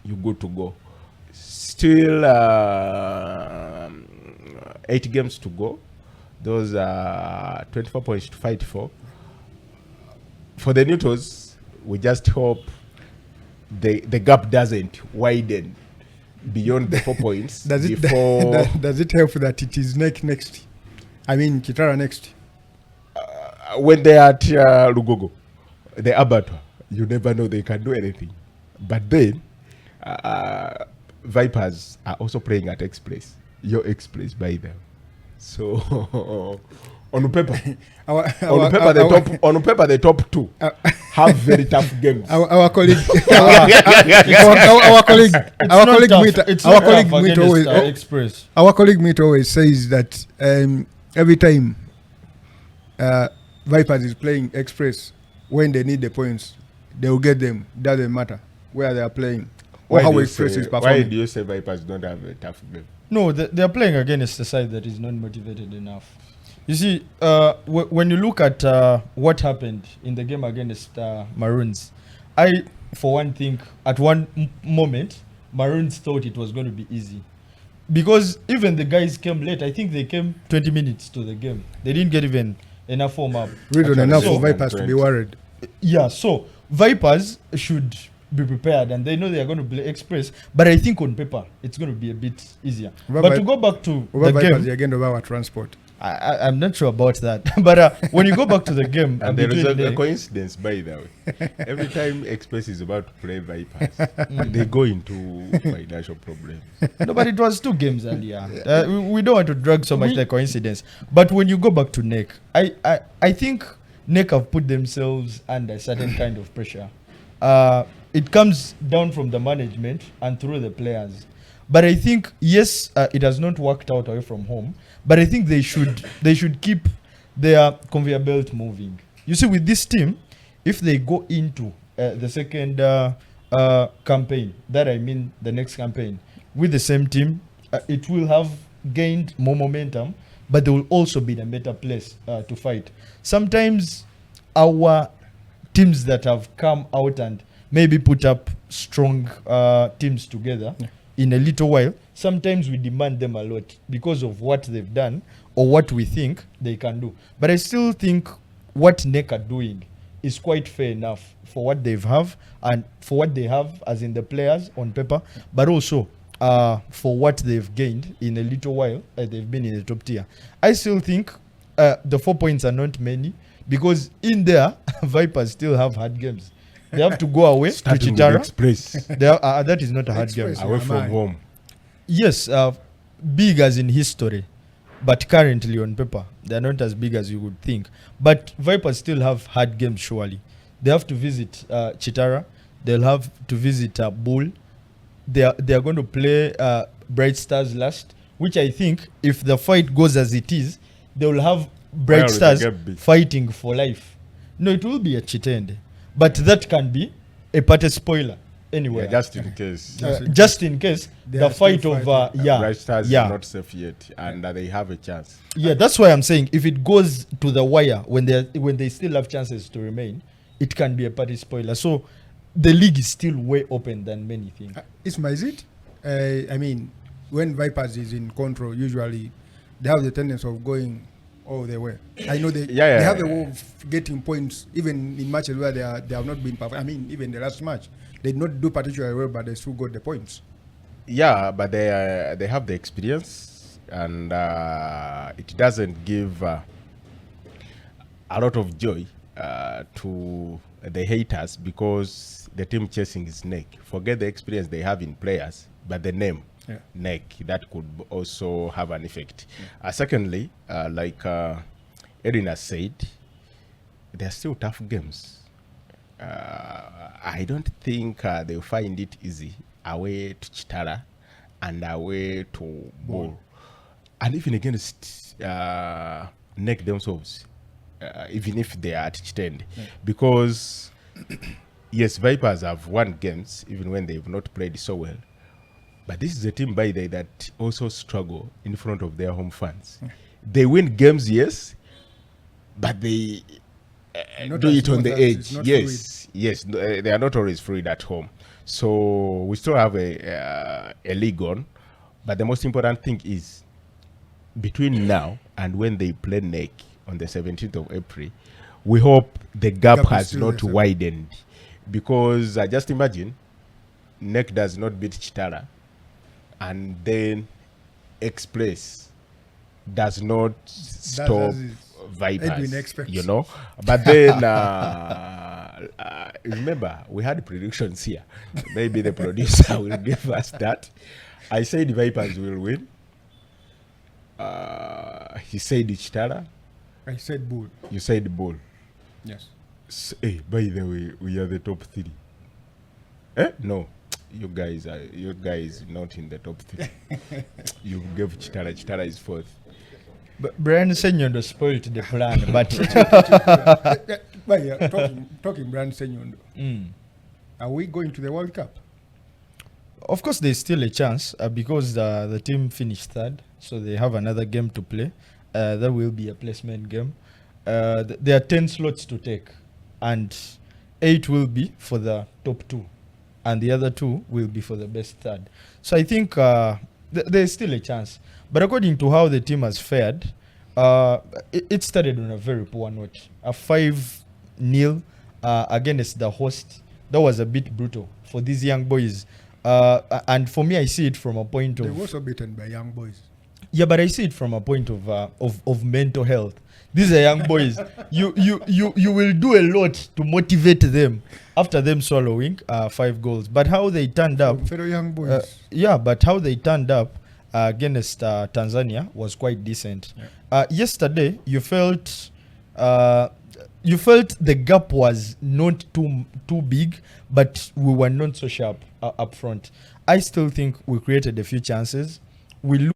you're good to go. Still 8 games to go. Those are 24 points to fight for. For the neutrals, we just hope the gap doesn't widen beyond the 4 points Does it before does it help that it is NEC next? I mean Kitara next. when they are at Lugogo, the abattoir, you never know they can do anything. But then Vipers are also playing at X Place, your X Place by them. So on paper, on paper, the top 2 have very tough games. Our colleague, our colleague Meet always says that every time Vipers is playing Express, when they need the points, they will get them. Doesn't matter where they are playing or how Express is Why performing. do you say Vipers don't have a tough game? No, they are playing against a side that is not motivated enough. You see, when you look at what happened in the game against Maroons, I, for one, think at one moment, Maroons thought it was going to be easy. Because even the guys came late. I think they came 20 minutes to the game. They didn't get even enough warm up. Reason enough So- for Vipers to be worried. Yeah, so Vipers should be prepared, and they know they are going to play express. But I think on paper it's going to be a bit easier. Over But Vi- to go back to Over the Vipers, game, again of our transport. I'm not sure about that. But when you go back to the game, And there is between a the- coincidence, by the way. Every time Express is about to play Vipers, they go into financial problems. no, but it was 2 games earlier. We don't want to drag so much the coincidence. But when you go back to NEC, I think NEC have put themselves under certain kind of pressure. It comes down from the management and through the players. But I think, yes, it has not worked out away from home. But I think they should keep their conveyor belt moving. You see, with this team, if they go into the second campaign, that I mean the next campaign, with the same team, it will have gained more momentum, but they will also be in a better place to fight. Sometimes our teams that have come out and maybe put up strong teams together in a little while, sometimes we demand them a lot because of what they've done or what we think they can do. But I still think what NEC are doing is quite fair enough for what they have and for what they have as in the players on paper, but also for what they've gained in a little while. They've been in the top tier. I still think the 4 points are not many because in there, Vipers still have hard games. They have to go away to Starting with Kitara. Express, That is not a hard game. Express. away Am from I? home. Yes, big as in history, but currently on paper, they're not as big as you would think. But Vipers still have hard games, surely. They have to visit Kitara. They'll have to visit Bull. They are going to play Bright Stars last, which I think, if the fight goes as it is, they will have Bright Where will Stars the gap be? fighting for life. No, it will be a Chitende. But that can be a party spoiler anyway. Yeah, just in case. Just in case They the are still fight of fighting. Bright Stars yeah. is not safe yet, and they have a chance. Yeah, that's why I'm saying if it goes to the wire when they still have chances to remain, it can be a party spoiler. So the league is still way open than many think. Is it? I mean, when Vipers is in control, usually they have the tendency of going all the way. I know they have a way of getting points, even in matches where they have not been perfect. I mean, even the last match, they did not do particularly well, but they still got the points. Yeah, but they have the experience, and it doesn't give a lot of joy to the haters because the team chasing is NEC. Forget the experience they have in players, but the name. Yeah. NEC, that could also have an effect. Secondly, like Edwin has said, they're still tough games. I don't think they'll find it easy away to Kitara and away to Bull. And even against NEC themselves, even if they are at Chitende. Because, yes, Vipers have won games even when they've not played so well. But this is a team, by the way, that also struggle in front of their home fans. They win games, yes, but they Not do as it on much the as edge. it's not Yes, they are not always fluid at home. So we still have a league on. But the most important thing is between now and when they play NEC on the 17th of April, we hope the gap Gap is has still not the same. widened. Because just imagine, NEC does not beat Kitara, and then Express does not stop as Edwin Vipers, expects. you know. But then, remember, we had predictions here. Maybe the producer will give us that. I said Vipers will win. He said Kitara. I said Bull. You said Bull. Yes. Hey, by the way, we are the top 3. No. You guys not in the top 3. You gave Kitara. Kitara is 4th. But Brian Senyondo spoiled the plan. But But yeah, talking Brand Senyondo, are we going to the World Cup? of course, there's still a chance because the team finished 3rd, so they have another game to play. That will be a placement game. There are 10 slots to take, and 8 will be for the top 2, and the other 2 will be for the best 3rd. So I think there's still a chance. But according to how the team has fared, it started on a very poor note. A 5-0 against the host. That was a bit brutal for these young boys. And for me, I see it from a point They of were also beaten by young boys. yeah, but I see it from a point of mental health. These are young boys. You will do a lot to motivate them after them swallowing 5 goals. But how they turned up, From fellow young boys. yeah, but how they turned up against Tanzania was quite decent. Yesterday, you felt the gap was not too big, but we were not so sharp up front. I still think we created a few chances. We looked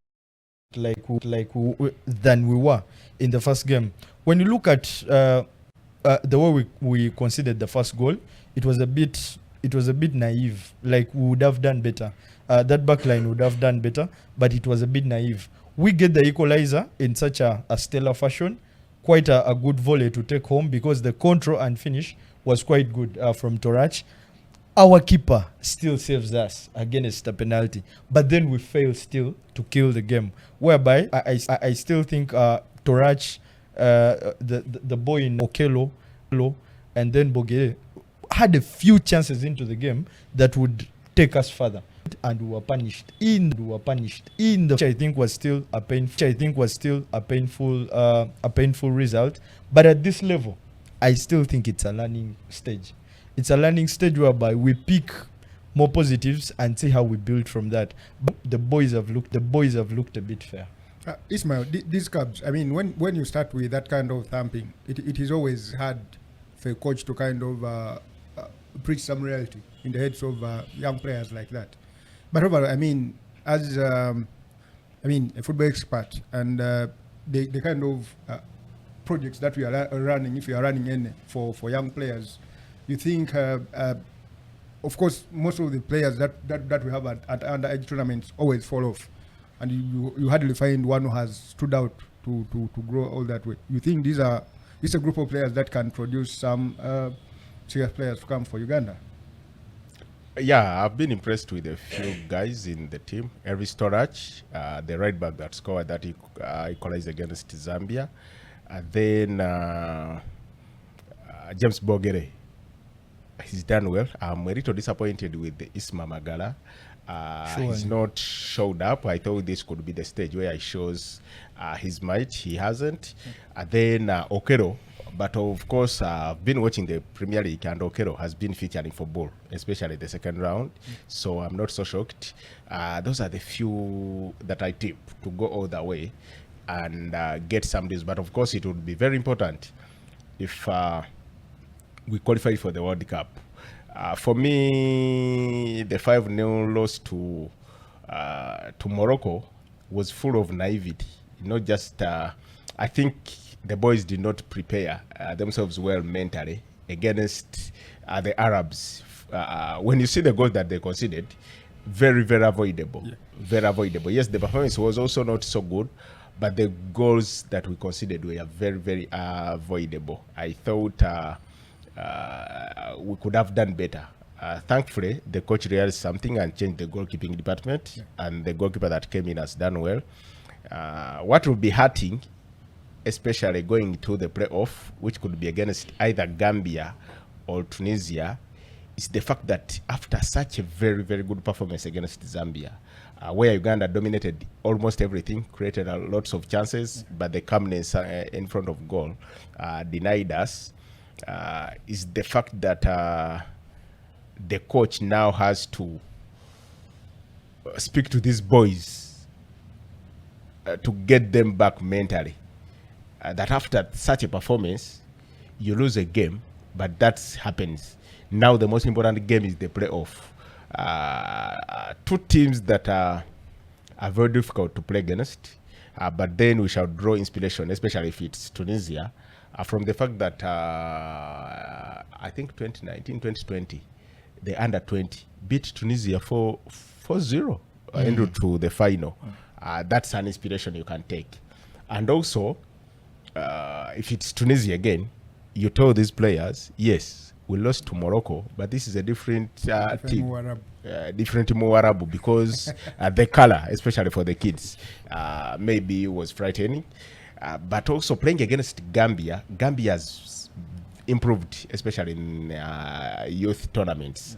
than we were in the first game. When you look at the way we conceded the first goal, it was a bit naive. Like, we would have done better. That back line would have done better, but it was a bit naive. We get the equalizer in such a stellar fashion, quite a good volley to take home, because the control and finish was quite good from Torach. Our keeper still saves us against the penalty, but then we fail still to kill the game. Whereby I still think Torach, the boy in Okelo, and then Boge had a few chances into the game that would take us further, and we were punished in the which I think was still a painful result. But at this level, I still think it's a learning stage. It's a learning stage whereby we pick more positives and see how we build from that. But the boys have looked a bit fair. Ismail, these Cubs, I mean, when you start with that kind of thumping, it is always hard for a coach to kind of preach some reality in the heads of young players like that. But overall, I mean, as a football expert, and the kind of projects that we are running, if you are running any for young players, you think, of course, most of the players that we have at underage tournaments always fall off, and you hardly find one who has stood out to grow all that way. You think this is a group of players that can produce some serious players to come for Uganda? Yeah, I've been impressed with a few guys in the team. Elvis Torach, the right back that scored that equalized against Zambia. Then James Bogere. He's done well. I'm a little disappointed with the Isma Magala. He's not showed up. I thought this could be the stage where he shows his might. He hasn't. Then Okero. But of course, I've been watching the Premier League, and Okero has been featuring for ball, especially the second round. So I'm not so shocked. Those are the few that I tip to go all the way and get some deals. But of course, it would be very important if we qualify for the World Cup. For me, the 5-0 loss to Morocco was full of naivety. Not just, I think the boys did not prepare themselves well mentally against the Arabs. When you see the goals that they conceded, very, very avoidable. Yeah. Very avoidable. Yes, the performance was also not so good, but the goals that we conceded were very, very avoidable. I thought we could have done better. Thankfully, the coach realized something and changed the goalkeeping department, and the goalkeeper that came in has done well. What will be hurting, especially going to the playoff, which could be against either Gambia or Tunisia, is the fact that after such a very, very good performance against Zambia, where Uganda dominated almost everything, created lots of chances, but the calmness in front of goal denied us, is the fact that the coach now has to speak to these boys to get them back mentally. That after such a performance, you lose a game, but that happens. Now the most important game is the playoff. Two teams that are very difficult to play against, but then we shall draw inspiration, especially if it's Tunisia, from the fact that I think 2019, 2020, the under 20 beat Tunisia 4-0 into to the final. That's an inspiration you can take. And also, if it's Tunisia again, you tell these players, yes, we lost to Morocco, but this is a different team. Different Muarabu, because the color, especially for the kids, maybe was frightening. But also playing against Gambia has improved, especially in youth tournaments.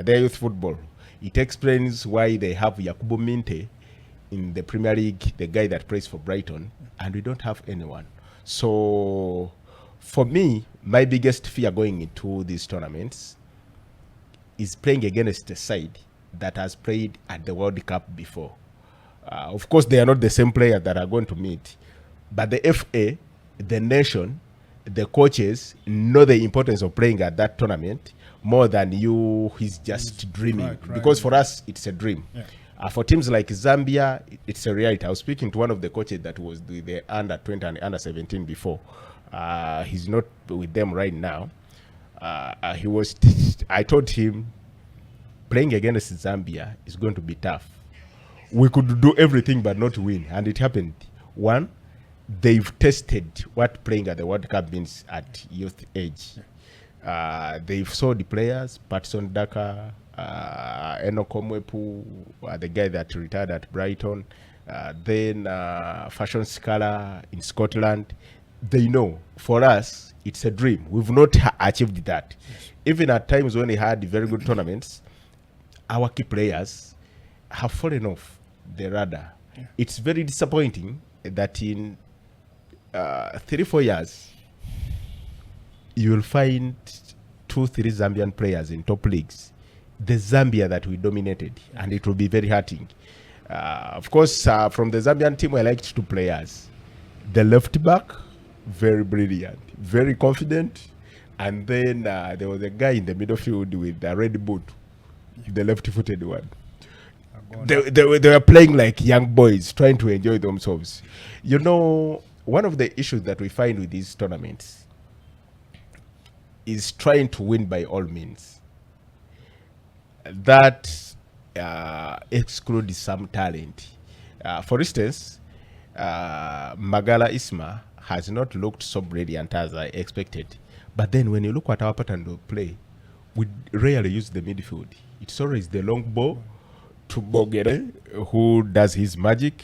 their youth football. It explains why they have Yakubu Minte in the Premier League, the guy that plays for Brighton, and we don't have anyone. So, for me, my biggest fear going into these tournaments is playing against a side that has played at the World Cup before. Of course, they are not the same players that are going to meet, but the FA, the nation, the coaches know the importance of playing at that tournament more than you. He's just dreaming. Right, Because for us, it's a dream. Yeah. For teams like Zambia, it's a reality. I was speaking to one of the coaches that was the under 20 and under 17 before. He's not with them right now. I told him playing against Zambia is going to be tough. We could do everything but not win, and it happened. One, they've tested what playing at the World Cup means at youth age. They've saw the players, Patson Daka, Enoch Omwepu, the guy that retired at Brighton, then Fashion Scala in Scotland. They know, for us, it's a dream. We've not achieved that. Yes. Even at times when we had very good tournaments, our key players have fallen off the radar. Yeah. It's very disappointing that in 3-4 years, you will find 2-3 Zambian players in top leagues. The Zambia that we dominated, and it will be very hurting. Of course, from the Zambian team, I liked 2 players. The left back, very brilliant, very confident. And then there was a guy in the middle field with a red boot, the left-footed one. They were playing like young boys, trying to enjoy themselves. You know, one of the issues that we find with these tournaments is trying to win by all means. That excludes some talent. For instance, Magala Isma has not looked so brilliant as I expected. But then when you look at our pattern of play, we rarely use the midfield. It's always the long ball to Bogere, who does his magic,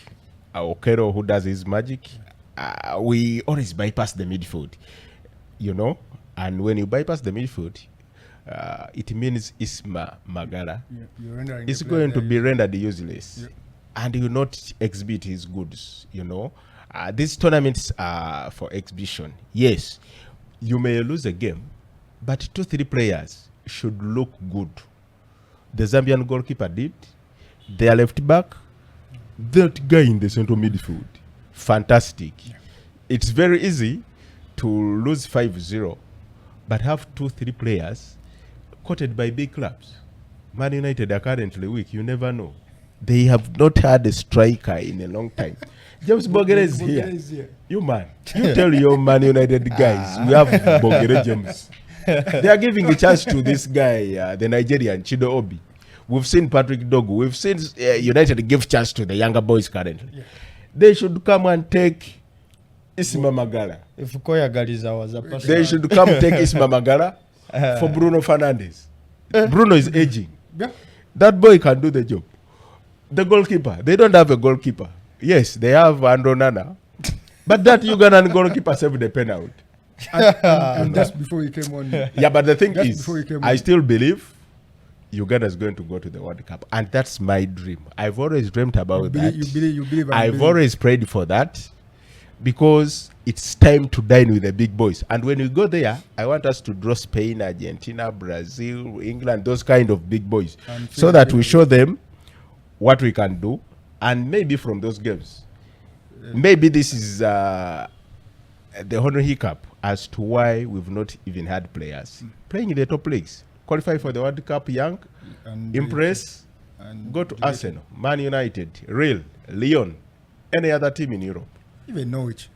Okero, who does his magic. We always bypass the midfield, you know. And when you bypass the midfield, it means Isma Magala is going to be rendered useless. And he will not exhibit his goods, you know. These tournaments are for exhibition. Yes, you may lose a game, but 2-3 players should look good. The Zambian goalkeeper did. Their left back, that guy in the central midfield, fantastic. It's very easy to lose 5-0, but have 2-3 players quoted by big clubs. Man United are currently weak. You never know. They have not had a striker in a long time. James Bogere is here. You man, you tell your Man United guys, we have Bogere James. They are giving a chance to this guy, the Nigerian, Chido Obi. We've seen Patrick Dogu. We've seen United give chance to the younger boys currently. Yeah. They should come and take Isma Magala. If Koya Galiza was a person, they should come take Isma Magala for Bruno Fernandes. Bruno is aging. Yeah. That boy can do the job. The goalkeeper, they don't have a goalkeeper. Yes, they have Andro Nana. But that Ugandan goalkeeper saved the penalty. And just before he came on. Yeah, but the thing is, I still believe Uganda is going to go to the World Cup. And that's my dream. I've always dreamt about that. You believe. I've always prayed for that because it's time to dine with the big boys. And when we go there, I want us to draw Spain, Argentina, Brazil, England, those kind of big boys. So that we show them what we can do. And maybe from those games, maybe this is the honor hiccup as to why we've not even had players playing in the top leagues. Qualify for the World Cup young, and impress, and go to Arsenal, Man United, Real, Lyon, any other team in Europe. Even Norwich.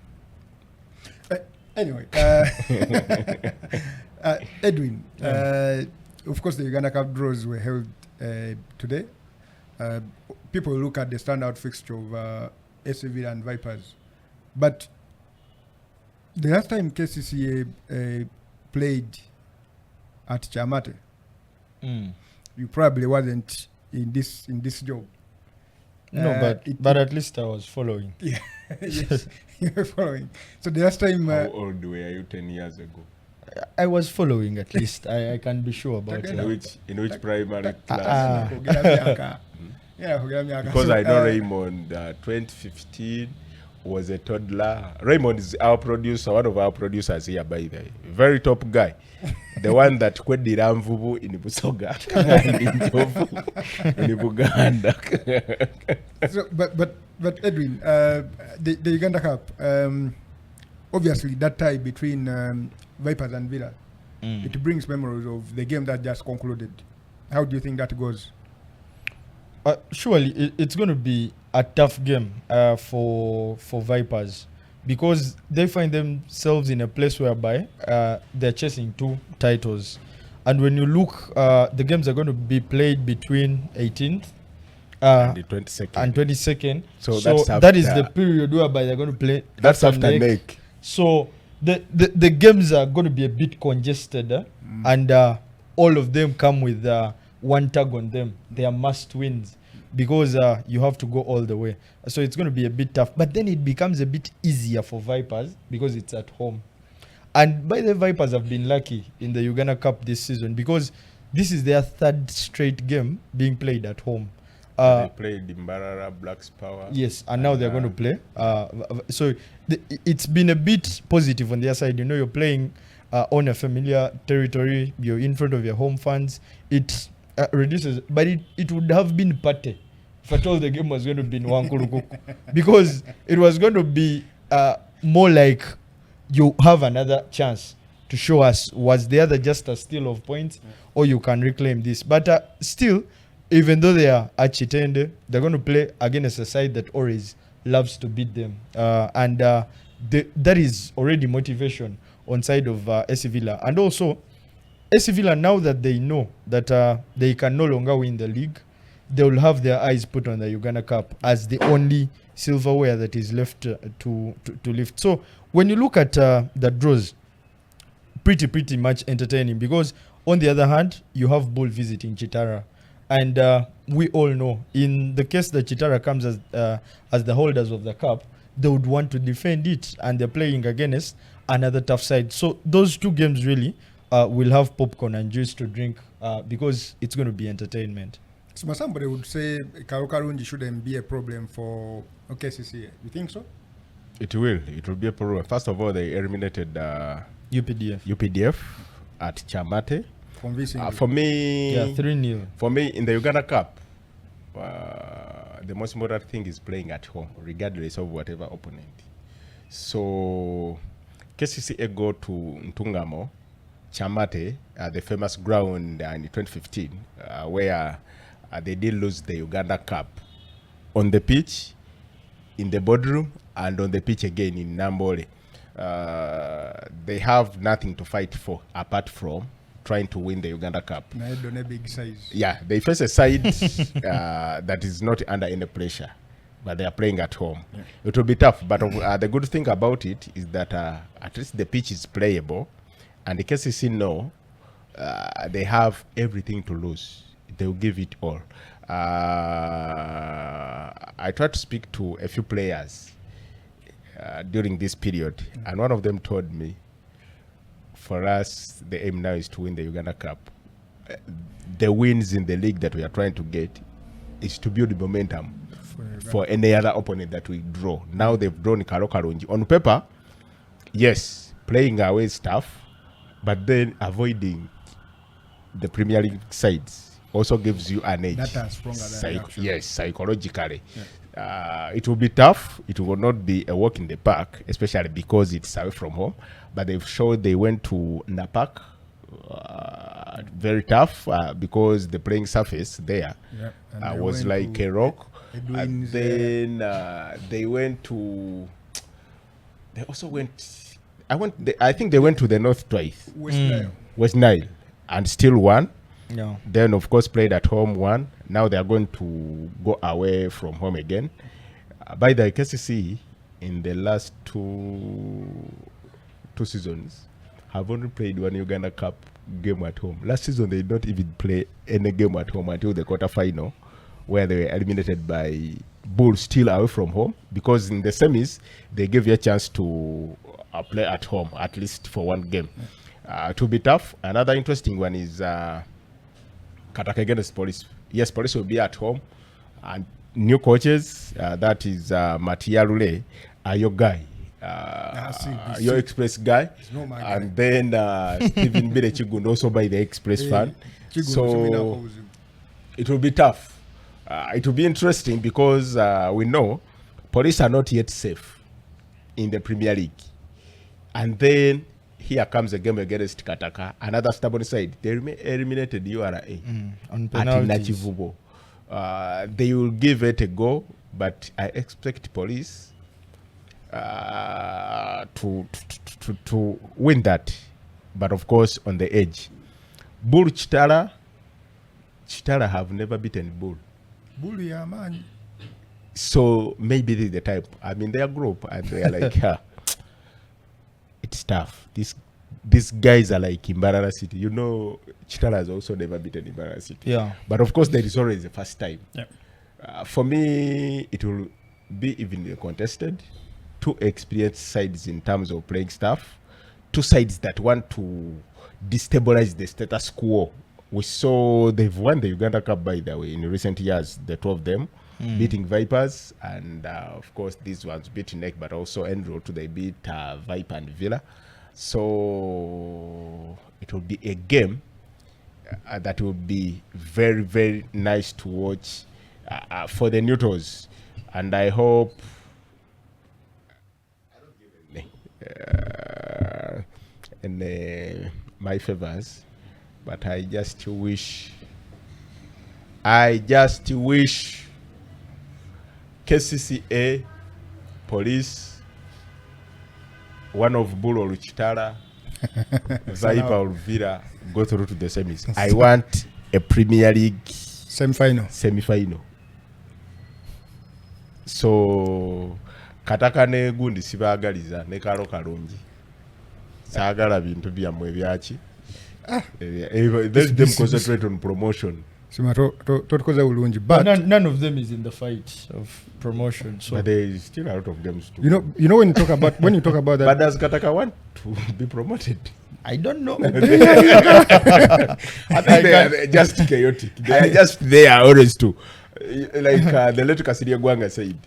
Anyway, Edwin, of course the Uganda Cup draws were held today. People look at the standout fixture of SCV and Vipers. But the last time KCCA played at Chamate, you probably wasn't in this job. No, but at least I was following. Yeah, yes, you were following. So the last time... How old were you 10 years ago? I was following at least. I can be sure about Again, it. In which primary class? Yeah, Because so, I know Raymond, 2015 was a toddler. Raymond is our producer, one of our producers here, by the way. Very top guy. The one that kwedira mvubu in Busoga and in Jovu in Uganda. so, but Edwin, the Uganda Cup, obviously that tie between Vipers and Villa, it brings memories of the game that just concluded. How do you think that goes? Surely it's going to be a tough game for Vipers, because they find themselves in a place whereby they're chasing 2 titles. And when you look, the games are going to be played between 18th And the 22nd. and 22nd. So that is the period whereby they're going to play. That's after NEC. So the games are going to be a bit congested, and all of them come with one tag on them. They are must wins, because you have to go all the way. So it's going to be a bit tough. But then it becomes a bit easier for Vipers because it's at home. And by the Vipers have been lucky in the Uganda Cup this season, because this is their 3rd straight game being played at home. They played in Mbarara, Blacks Power. Yes, and now they're going to play. So it's been a bit positive on their side. You know, you're playing on a familiar territory. You're in front of your home fans. It reduces, but it would have been pate if at all the game was going to be in Wankurukuku, because it was going to be more like you have another chance to show us, was the other just a steal of points, or you can reclaim this. But still, even though they are at Chitende, they're going to play against a side that always loves to beat them. And that is already motivation on side of SC Villa. And also, SC Villa, now that they know that they can no longer win the league, they will have their eyes put on the Uganda Cup as the only silverware that is left to lift. So when you look at the draws, pretty much entertaining, because on the other hand, you have Bull visiting Kitara. And we all know, in the case that Kitara comes as the holders of the cup, they would want to defend it, and they're playing against another tough side. So those 2 games really will have popcorn and juice to drink, because it's going to be entertainment. So somebody would say Karukarunji shouldn't be a problem for KCCA. You think so? It will be a problem. First of all, they eliminated UPDF at Chamate. For me, 3-0. For me, in the Uganda Cup, the most important thing is playing at home, regardless of whatever opponent. So, KCCA go to Ntungamo, Chamate, the famous ground in 2015, where they did lose the Uganda Cup. On the pitch, in the boardroom, and on the pitch again in Nambole. They have nothing to fight for apart from trying to win the Uganda Cup. Big size. Yeah, they face a side that is not under any pressure, but they are playing at home. Yeah. It will be tough, but the good thing about it is that at least the pitch is playable, and the KCC know they have everything to lose. They will give it all. I tried to speak to a few players during this period, and one of them told me, for us, the aim now is to win the Uganda Cup. The wins in the league that we are trying to get is to build momentum for any other opponent that we draw. Now they've drawn Karokarunji. On paper, yes, playing away is tough, but then avoiding the Premier League sides also gives you an edge. That are stronger than yes, psychologically. Yeah. It will be tough. It will not be a walk in the park, especially because it's away from home. But they've showed they went to Napak. Very tough because the playing surface there was like a rock. And then they went to. They also went. I think they went to the north twice. West Nile, and still won. No. Then of course played at home, won. Now they are going to go away from home again. By the KCC, in the last two seasons, have only played one Uganda Cup game at home. Last season they did not even play any game at home until the quarterfinal, where they were eliminated by Bulls, still away from home, because in the semis they gave you a chance to play at home at least for one game. It will be tough. Another interesting one is Kataka against Police. Yes, Police will be at home. And new coaches, that is Matia Rule, your guy. Your Express guy. And then Stephen Bire Chigun also by the Express fan. So it will be tough. It will be interesting because we know Police are not yet safe in the Premier League. And then here comes a game against Kataka, another stubborn side. They eliminated URA on at penalties. Nachivubo. They will give it a go, but I expect Police to win that. But of course, on the edge. Bull Kitara have never beaten Bull. Bull, yeah, man. So maybe this is the type. I'm in their group and they are like, it's tough. These guys are like Imbarara City. You know, Kitara has also never beaten Imbarara City. Yeah. But of course, there is always the first time. Yep. For me, it will be evenly contested. Two experienced sides in terms of playing staff. Two sides that want to destabilize the status quo. We saw they've won the Uganda Cup, by the way, in recent years, the two of them. Beating Vipers, and of course these ones beat Neck, but also Enroll they beat Viper and Villa. So it will be a game that will be very, very nice to watch for the neutrals, and I hope in my favors, but I just wish KCCA, Police, one of Bull or Kitara, Viper or Villa go through to the semis. I want a Premier League semi-final. So Kataka ne gundi sibaagaliza ne kalo kalungi. Saagala bintu byammwe byaki. Let them concentrate on promotion. But none of them is in the fight of promotion. So But there is still a lot of games to you know when you talk about that. But does Kataka want to be promoted? I don't know. I think they are just chaotic. They are just there always too. Like the late Kasiria Gwanga said,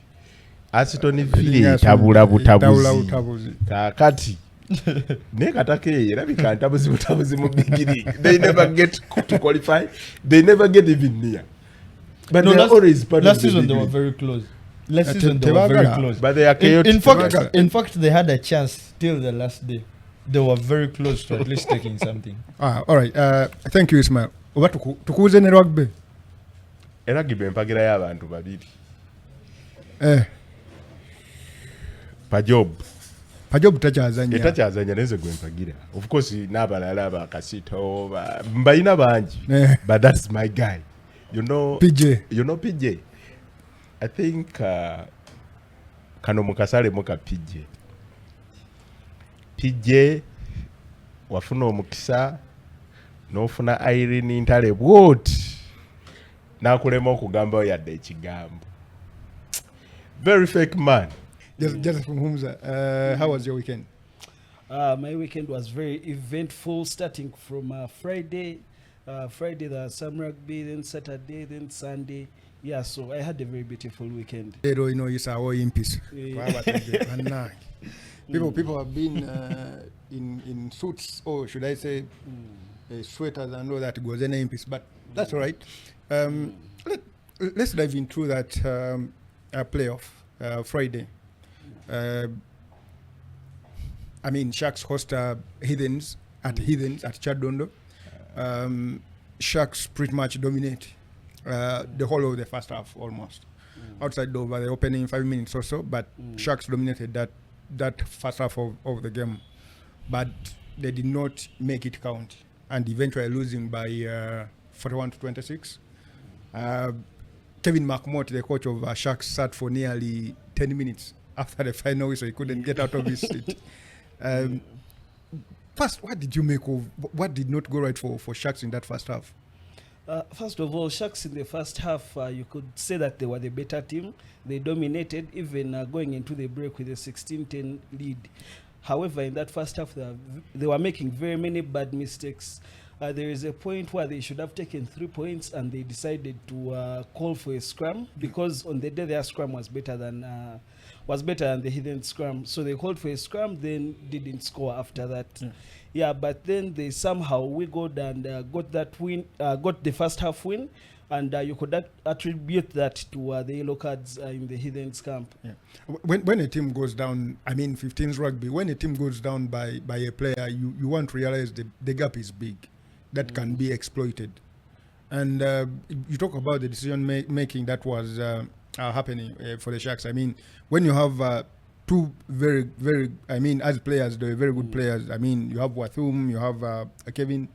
Aston Villa tabula butabuzi. Kakati. They never get to qualify. They never get even near. But no, they are always part last of the season they big were league. very close. Last season they were very close. But they are chaotic. In fact, they had a chance till the last day. They were very close to at least taking something. All right. Thank you, Ismail. Oba tukuze ne rugby. Rugby empagira y'abantu babiri. Pajob takyazanya. Takyazanya neze gwe empagira. Of course n'abalala bakasito mbayina bangi. But that's my guy. You know PJ. I think kano mukasale muka PJ wafuna omukisa n'ofuna Irene Ntale bwoti n'akulema okugamba yadde ekigambo. Very fake man. Just from Humza, how was your weekend? My weekend was very eventful, starting from Friday the some rugby, then Saturday, then Sunday. Yeah, so I had a very beautiful weekend. You know, it's our impis. People have been in suits, or should I say, sweaters and all that goes in impis, but that's all right. Let's dive into that playoff Friday. I mean, Sharks host Heathens at Chadondo. Sharks pretty much dominate the whole of the first half almost. Outside over the opening 5 minutes or so, but Sharks dominated that first half of the game. But they did not make it count, and eventually losing by 41-26. Kevin McMott, the coach of Sharks, sat for nearly 10 minutes after the final whistle. He couldn't get out of his seat. First, what did you make of what did not go right for Sharks in that first half? First of all, Sharks in the first half, you could say that they were the better team. They dominated, even going into the break with a 16-10 lead. However, in that first half, they were making very many bad mistakes. There is a point where they should have taken 3 points, and they decided to call for a scrum because on the day their scrum was better than the hidden scrum. So they called for a scrum, then didn't score after that. Yeah, but then they somehow wiggled and got that win, got the first half win, and you could attribute that to the yellow cards in the hidden camp. Yeah. When a team goes down, I mean 15's rugby, when a team goes down by a player, you won't realize the gap is big. That can be exploited. And you talk about the decision making that was happening for the Sharks. I mean, when you have two very, very, I mean, as players, they're very good players. I mean, you have Wathum, you have Kevin.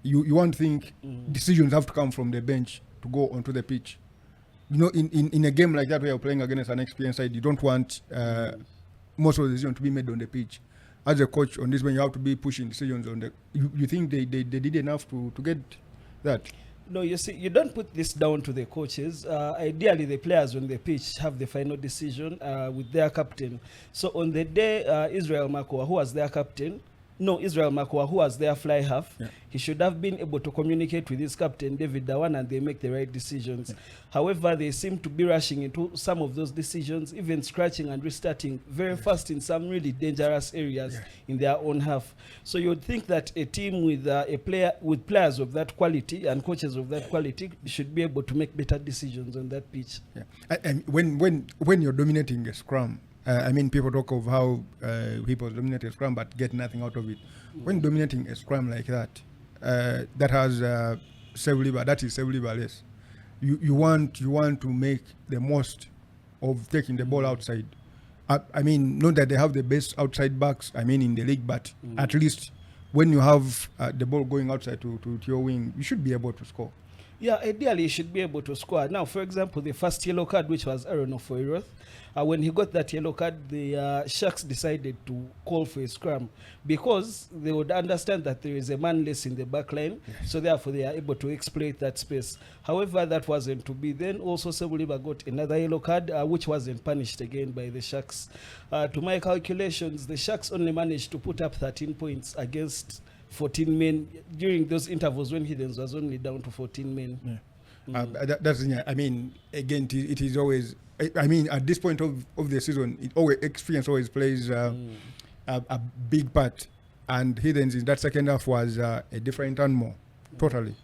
You won't think decisions have to come from the bench to go onto the pitch. You know, in a game like that where you're playing against an experienced side, you don't want most of the decisions to be made on the pitch. As a coach on this one, you have to be pushing decisions on the. You think they did enough to get that? No, you see, you don't put this down to the coaches. Ideally, the players on the pitch have the final decision with their captain. So on the day Israel Makwa, who was their captain, who was their fly half, he should have been able to communicate with his captain, David Dawan, and they make the right decisions. However, they seem to be rushing into some of those decisions, even scratching and restarting very fast in some really dangerous areas in their own half. So you would think that a team with players of that quality and coaches of that quality should be able to make better decisions on that pitch. And when you're dominating a scrum, I mean, people talk of how people dominate a scrum but get nothing out of it. When dominating a scrum like that, that has that is save-lever-less. You want to make the most of taking the ball outside. I mean, not that they have the best outside backs, I mean, in the league, but at least when you have the ball going outside to your wing, you should be able to score. Yeah, ideally you should be able to score. Now, for example, the first yellow card, which was Aaron Ofoiroth, when he got that yellow card, the Sharks decided to call for a scrum because they would understand that there is a man less in the back line, so therefore they are able to exploit that space. However, that wasn't to be. Then also Sebuliba got another yellow card, which wasn't punished again by the Sharks. To my calculations, the Sharks only managed to put up 13 points against 14 men during those intervals when Hiddens was only down to 14 men. That's, I mean, again, it is always, I mean, at this point of the season, experience always plays a big part. And Hiddens in that second half was a different animal, totally.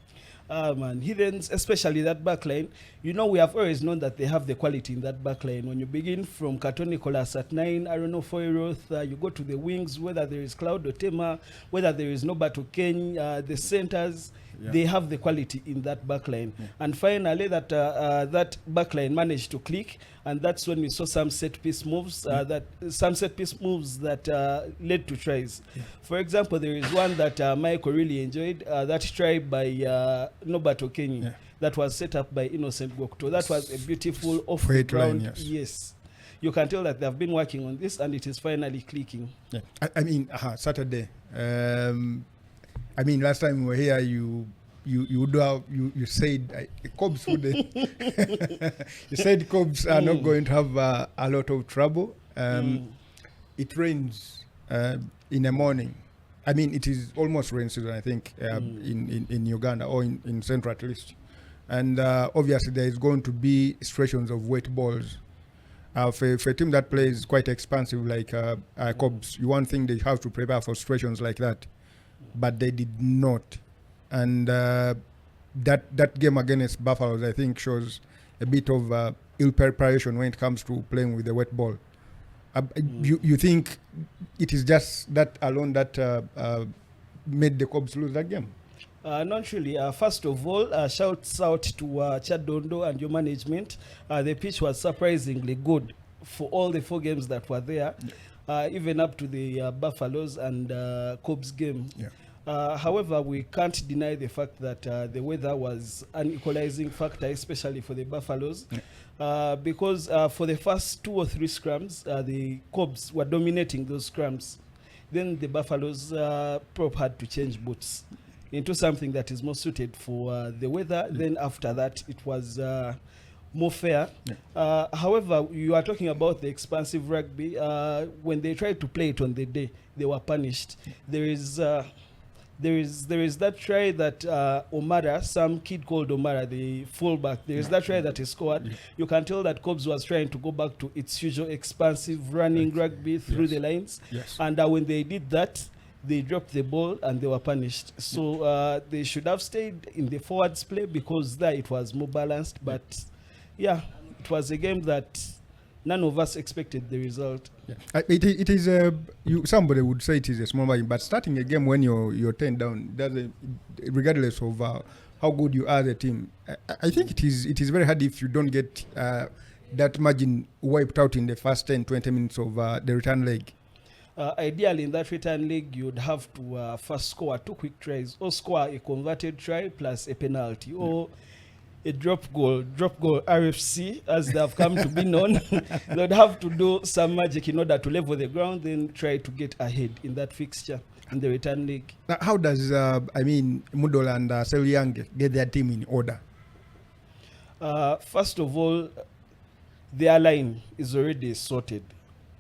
Man, Hiddens, especially that back line, you know, we have always known that they have the quality in that back line. When you begin from Kato Nicholas at 9, Aaron Ofoiroth, you go to the wings, whether there is Cloud Otema, whether there is Nobato Ken, the centers, they have the quality in that back line. And finally, that back line managed to click, and that's when we saw some set piece moves that led to tries. For example, there is one that Michael really enjoyed, that try by Nobato Kenny, that was set up by Innocent Gokto. That was a beautiful off the ground. Yes. You can tell that they've been working on this, and it is finally clicking. I mean, Saturday. I mean, last time we were here, you said Cobs would. You said Cobs are not going to have a lot of trouble. It rains in the morning. I mean, it is almost rain season, I think, in Uganda, or in Central at least. And obviously, there is going to be situations of wet balls. For a team that plays quite expansive like Cobs, you won't think they have to prepare for situations like that. But they did not. And that game against Buffaloes, I think, shows a bit of ill preparation when it comes to playing with the wet ball. You think it is just that alone that made the Cobs lose that game? Not really. First of all, shouts out to Chad Dondo and your management. The pitch was surprisingly good for all the 4 games that were there, even up to the Buffaloes and Cobs game. However, we can't deny the fact that the weather was an equalizing factor, especially for the Buffaloes, because for the first 2 or 3 scrums, the Cobs were dominating those scrums. Then the Buffaloes prop had to change boots into something that is more suited for the weather. Then after that, it was more fair. Yeah. However, you are talking about the expansive rugby. When they tried to play it on the day, they were punished. There is that try that Omara, some kid called Omara, the fullback, there is that try that he scored. Yeah. You can tell that Cobs was trying to go back to its usual expansive running rugby through the lines. Yes. And when they did that, they dropped the ball and they were punished. So they should have stayed in the forwards play because there it was more balanced. But yeah, it was a game that none of us expected the result. Yeah. It is somebody would say it is a small margin, but starting a game when you're 10 down doesn't, regardless of how good you are as a team. I think it is very hard if you don't get that margin wiped out in the first 10-20 minutes of the return leg. Ideally, in that return leg, you'd have to first score 2 quick tries, or score a converted try plus a penalty, or a drop goal RFC, as they have come to be known. They'd have to do some magic in order to level the ground, then try to get ahead in that fixture in the return leg. Now, how does Mudol and Selyang get their team in order? First of all, their line is already sorted.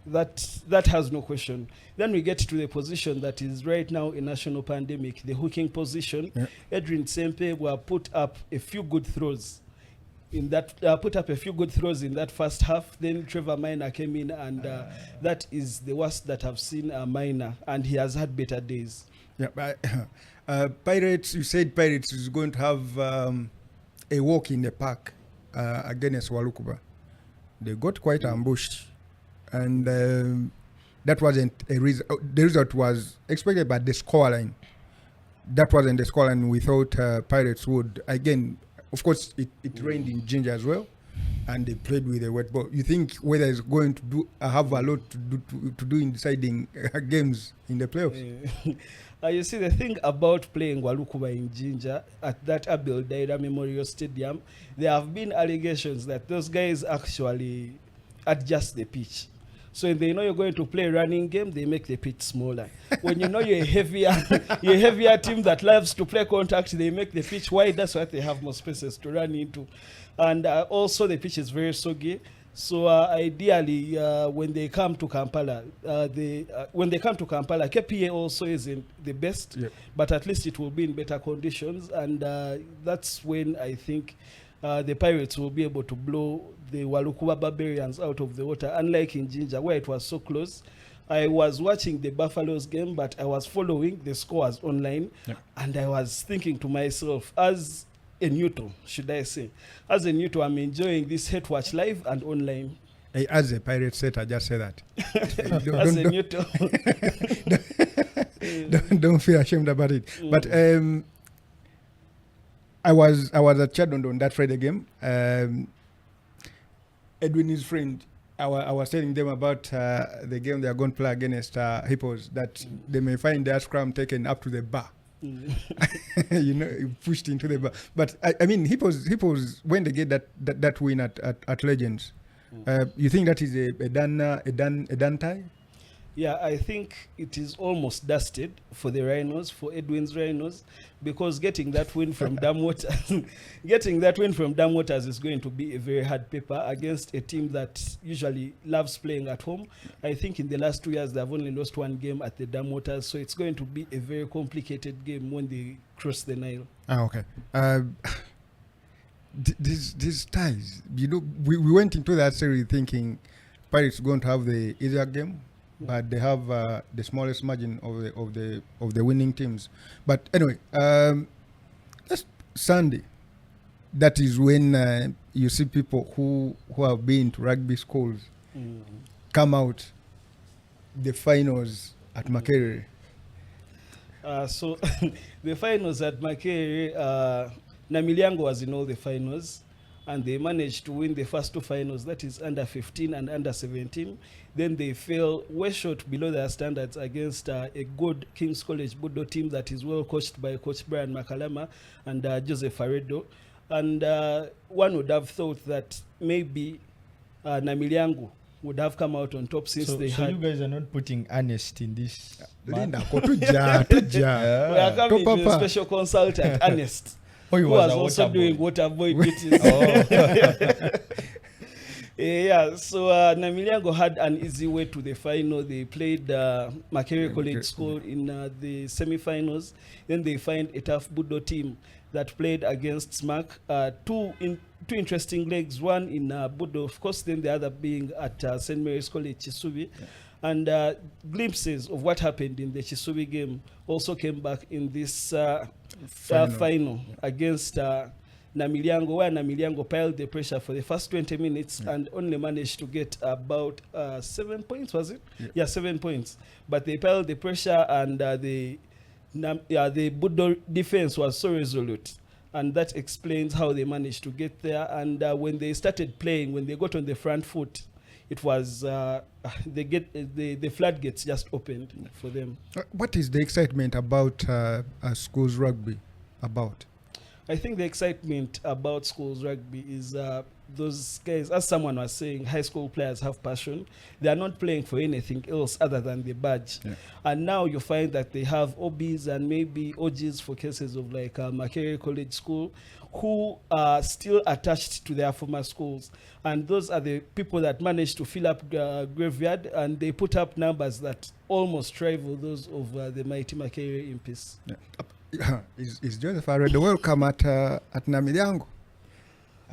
That has no question. Then we get to the position that is right now a national pandemic, the hooking position. Yeah. Edwin Sempe will put up a few good throws in that first half. Then Trevor Minor came in, and that is the worst that I've seen Minor, and he has had better days. Yeah, but Pirates, you said Pirates is going to have a walk in the park against Walukuba. They got quite ambushed. And that wasn't a result. The result was expected, but the scoreline, that wasn't the scoreline we thought Pirates would. Again, of course, it rained in Ginger as well, and they played with a wet ball. You think whether it's going to have a lot to do in deciding games in the playoffs? You see, the thing about playing Walukuba in Ginger at that Abel Daira Memorial Stadium, there have been allegations that those guys actually adjust the pitch. So when they know you're going to play a running game, they make the pitch smaller. When you know you're a heavier team that loves to play contact, they make the pitch wider so that they have more spaces to run into. And also the pitch is very soggy. So ideally, when they come to Kampala, KPA also isn't the best, but at least it will be in better conditions. And that's when I think the Pirates will be able to blow the Walukuba Barbarians out of the water, unlike in Ginger, where it was so close. I was watching the Buffaloes game, but I was following the scores online, and I was thinking to myself, as a neutral, should I say, as a neutral, I'm enjoying this hate watch live and online. Hey, as a Pirate set, I just say that. As a neutral. Don't feel ashamed about it. But I was at Chadon on that Friday game. Edwin, his friend, I was telling them about the game they are going to play against Hippos, that they may find their scrum taken up to the bar. Pushed into the bar. But I mean, Hippos, when they get that win at Legends, you think that is a done tie? Yeah, I think it is almost dusted for the Rhinos, for Edwin's Rhinos, because getting that win from Damwaters is going to be a very hard paper against a team that usually loves playing at home. I think in the last 2 years they have only lost 1 game at the Damwaters, so it's going to be a very complicated game when they cross the Nile. Okay. These ties, we went into that series thinking Pirates going to have the easier game, but they have the smallest margin of the winning teams. But anyway, that's Sunday. That is when you see people who have been to rugby schools come out the finals at Makerere. So the finals at Makerere, Namilyango was in all the finals, and they managed to win the first 2 finals, that is under 15 and under 17. Then they fell way short below their standards against a good King's College Budo team that is well coached by Coach Brian Makalama and Joseph Aredo. And one would have thought that maybe Namilyango would have come out on top since they had... So you guys are not putting Ernest in this? We are coming to a special consultant, Ernest. Oh, he who was was a also water doing boy. water boy duties. Yeah, so Namilyango had an easy way to the final. They played Makerere College School in the semi-finals. Then they find a tough Budo team that played against SMAC. Two interesting legs, one in Budo, of course, then the other being at St. Mary's College, Chisubi. Yeah. And glimpses of what happened in the Chisubi game also came back in this final against Namilyango, where Namilyango piled the pressure for the first 20 minutes and only managed to get about 7 points, was it? Yeah, 7 points. But they piled the pressure, and the Budo defense was so resolute. And that explains how they managed to get there. And when they started playing, when they got on the front foot, it was the floodgates just opened for them. What is the excitement about schools rugby about? I think the excitement about schools rugby is those guys, as someone was saying, high school players have passion. They are not playing for anything else other than the badge. Yeah. And now you find that they have OBs and maybe OGs for cases of like Makerere College School who are still attached to their former schools. And those are the people that manage to fill up graveyard, and they put up numbers that almost rival those of the mighty Makerere Impis. Yeah. Is Joseph Aredo welcome at Namilyango?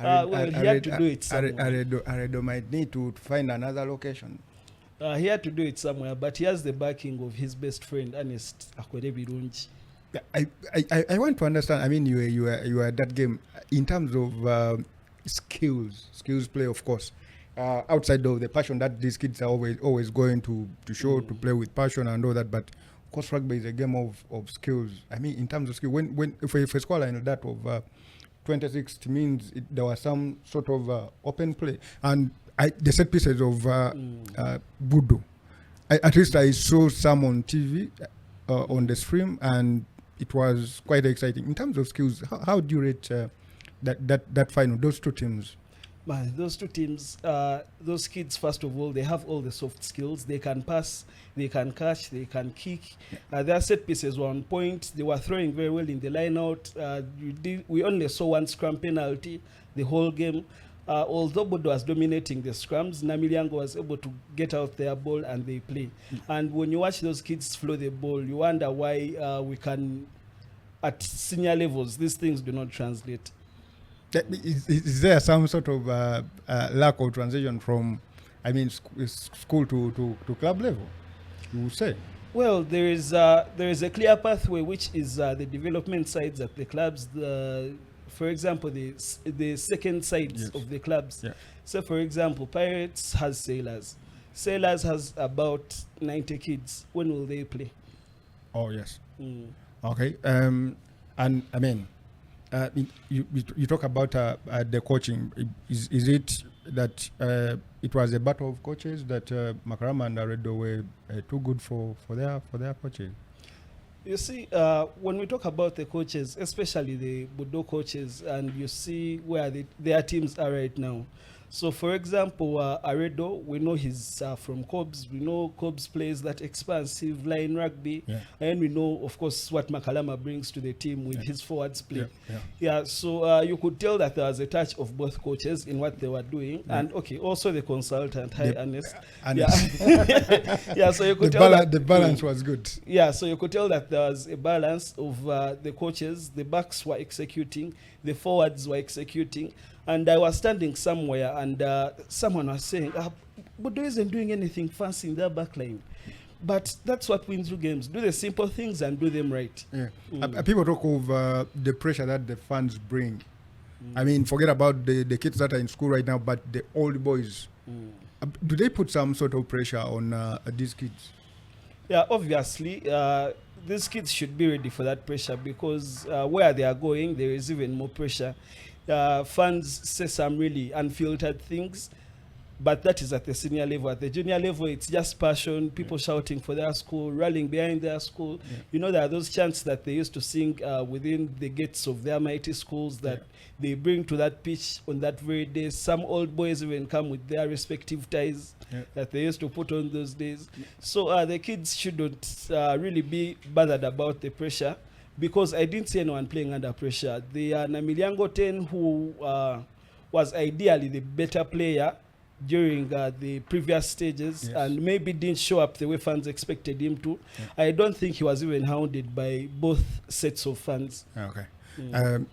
Well, he had to do it somewhere. Aredo might need to find another location. He had to do it somewhere, but he has the backing of his best friend, Ernest Akwerebirungi. I want to understand. I mean, you were at that game in terms of skills play, of course. Outside of the passion that these kids are always going to show, to play with passion and all that, but of course, rugby is a game of skills. I mean, in terms of skill, when if a scoreline that of 26, it means there was some sort of open play, and the set pieces of Budo. At least I saw some on TV on the stream, and it was quite exciting. In terms of skills, how do you rate that final? Those two teams. Those two teams, those kids, first of all, they have all the soft skills. They can pass, they can catch, they can kick. Their set pieces were on point. They were throwing very well in the line out. We only saw one scrum penalty the whole game. Although Bodo was dominating the scrums, Namilyango was able to get out their ball and they play. And when you watch those kids flow the ball, you wonder why we can, at senior levels, these things do not translate. Is there some sort of lack of transition from, I mean, school to club level, you would say? Well, there is a clear pathway, which is the development sides at the clubs. For example, the second sides of the clubs. Yeah. So, for example, Pirates has Sailors. Sailors has about 90 kids. When will they play? Oh, yes. Okay. And, I mean, you talk about the coaching. Is it that it was a battle of coaches that Makarama and Aredo were too good for their coaches? You see, when we talk about the coaches, especially the Budo coaches, and you see where their teams are right now. So, for example, Aredo, we know he's from Cobs. We know Cobs plays that expansive line rugby. Yeah. And we know, of course, what Makalama brings to the team with his forwards play. So you could tell that there was a touch of both coaches in what they were doing. Yeah. And, okay, also the consultant, Ernest. So you could tell the balance was good. Yeah, so you could tell that there was a balance of the coaches. The backs were executing. The forwards were executing. And I was standing somewhere, and someone was saying, Budo isn't doing anything fancy in their backline. But that's what wins you games. Do the simple things and do them right. Yeah. People talk of the pressure that the fans bring. I mean, forget about the kids that are in school right now, but the old boys. Do they put some sort of pressure on these kids? Yeah, obviously. These kids should be ready for that pressure, because where they are going, there is even more pressure. Fans say some really unfiltered things, but that is at the senior level. At the junior level, it's just passion, people shouting for their school, rallying behind their school. You know, there are those chants that they used to sing within the gates of their mighty schools that they bring to that pitch on that very day. Some old boys even come with their respective ties that they used to put on those days. So the kids shouldn't really be bothered about the pressure. because I didn't see anyone playing under pressure. The Namilyango 10, who was ideally the better player during the previous stages, Yes. and maybe didn't show up the way fans expected him to. I don't think he was even hounded by both sets of fans. Okay. Mm.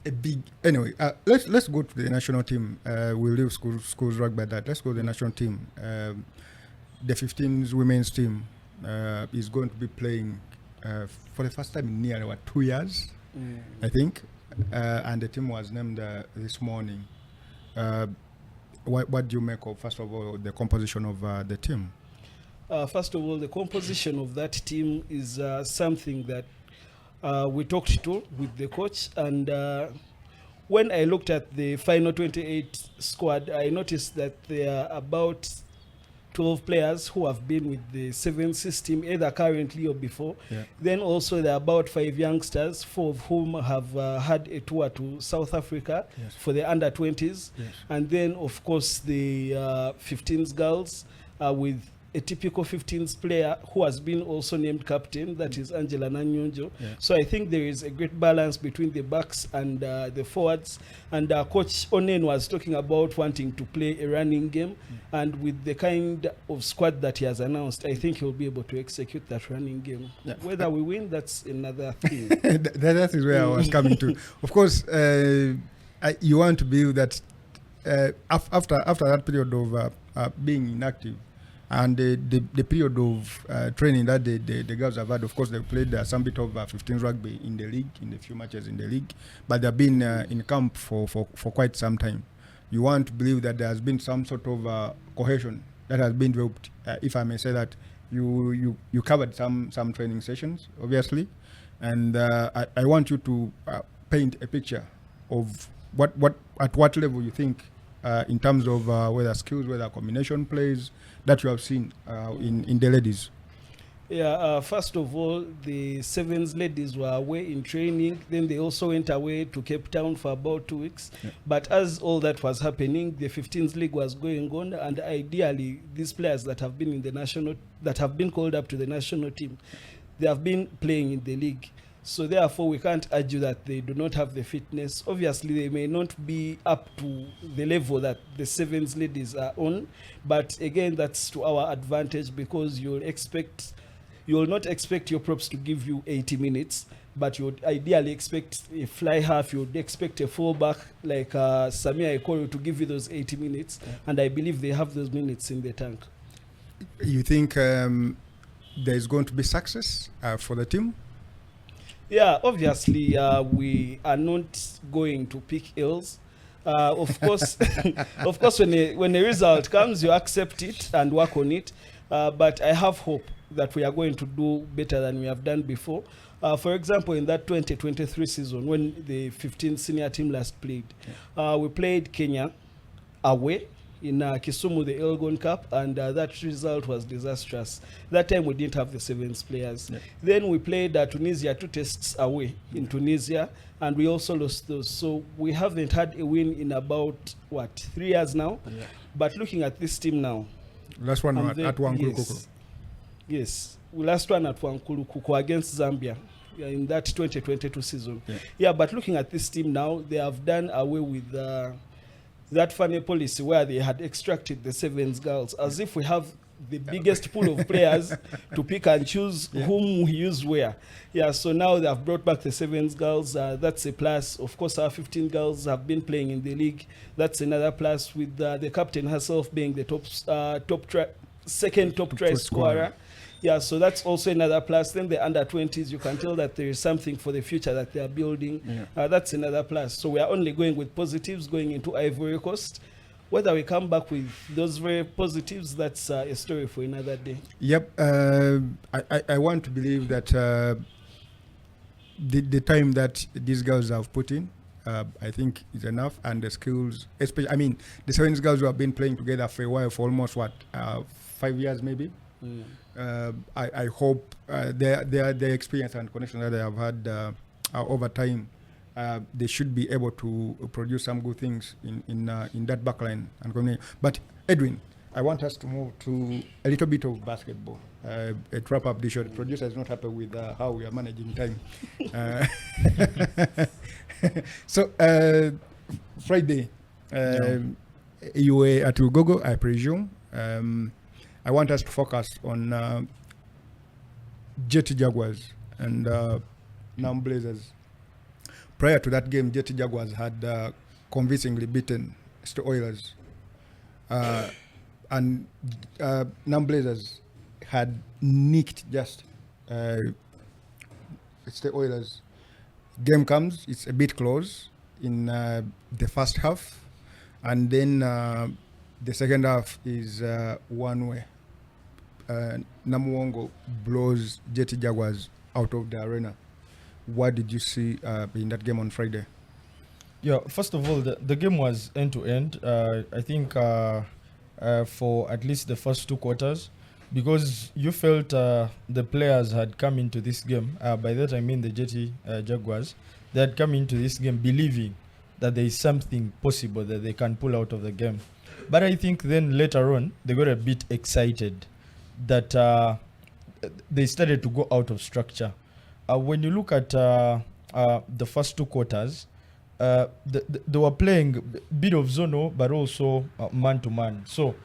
A big anyway. Let's go to the national team. We'll leave schools rugby that. Let's go to the national team. The 15s women's team is going to be playing for the first time in nearly 2 years, I think. And the team was named this morning. What do you make of, first of all, the composition of the team? First of all, the composition of that team is something that we talked to with the coach, and when I looked at the final 28 squad, I noticed that there are about 12 players who have been with the sevens system either currently or before. Yeah. Then also there are about 5 youngsters, 4 of whom have had a tour to South Africa Yes. for the under 20s. Yes. And then of course the 15s girls with a typical 15s player who has been also named captain, that is Angela Nanyonjo. Yeah. So I think there is a great balance between the backs and the forwards. And Coach Onen was talking about wanting to play a running game. And with the kind of squad that he has announced, I think he'll be able to execute that running game. Yeah. Whether we win, that's another thing. that is where I was coming to. Of course, you want to believe that after that period of being inactive, and the period of training that the girls have had, of course, they've played some bit of 15 rugby in the league, in a few matches in the league, but they've been in camp for quite some time. You want to believe that there has been some sort of cohesion that has been developed, if I may say that. You covered some training sessions, obviously, and I want you to paint a picture of at what level you think, in terms of whether skills, whether combination plays, that you have seen in the ladies. Yeah, first of all, the sevens ladies were away in training. Then they also went away to Cape Town for about 2 weeks. Yeah. But as all that was happening, the 15s league was going on, and ideally, these players that have been in the national, that have been called up to the national team, they have been playing in the league. So therefore, we can't argue that they do not have the fitness. Obviously, they may not be up to the level that the sevens ladies are on, but again, that's to our advantage, because you will not expect your props to give you 80 minutes, but you would ideally expect a fly half, you would expect a fullback like Samia Ekoro to give you those 80 minutes, and I believe they have those minutes in the tank. You think there's going to be success for the team? Yeah, obviously, we are not going to pick L's. Of course, of course, when a result comes, you accept it and work on it. But I have hope that we are going to do better than we have done before. For example, in that 2023 season, when the 15 senior team last played, we played Kenya away in Kisumu, the Uganda Cup, and that result was disastrous. That time we didn't have the sevens players. Yeah. Then we played Tunisia 2 tests away in Tunisia, and we also lost those. So we haven't had a win in about, 3 years now? Yeah. But looking at this team now. Last one at Wankulukuku. Yes, last one at Wankulukuku against Zambia in that 2022 season. Yeah, but looking at this team now, they have done away with that funny policy where they had extracted the sevens girls, as if we have the biggest pool of players to pick and choose whom we use where. Yeah, so now they have brought back the sevens girls. That's a plus. Of course, our 15 girls have been playing in the league. That's another plus, with the captain herself being the second top try scorer. Yeah, so that's also another plus. Then the under 20s, you can tell that there is something for the future that they are building. Yeah. That's another plus. So we are only going with positives going into Ivory Coast. Whether we come back with those very positives, that's a story for another day. Yep. I want to believe that the time that these girls have put in, I think is enough, and the skills, especially, I mean, the 7 girls who have been playing together for a while, for almost 5 years maybe. I hope their experience and connection that they have had over time, they should be able to produce some good things in that backline and community. But Edwin, I want us to move to a little bit of basketball. a wrap up this show. The producer is not happy with how we are managing time. So Friday, you were at Ugogo, I presume. I want us to focus on Jetty Jaguars and Nam Blazers. Prior to that game, Jetty Jaguars had convincingly beaten St. Oilers. And Nam Blazers had nicked just St. Oilers. Game comes, it's a bit close in the first half. And then the second half is one way. Namuwongo blows Jetty Jaguars out of the arena. What did you see in that game on Friday? Yeah, first of all, the game was end-to-end. I think for at least the first 2 quarters, because you felt the players had come into this game. By that I mean the Jetty Jaguars. They had come into this game believing that there is something possible that they can pull out of the game. But I think then later on, they got a bit excited that they started to go out of structure. When you look at the first 2 quarters, they were playing a bit of zono, but also man-to-man. So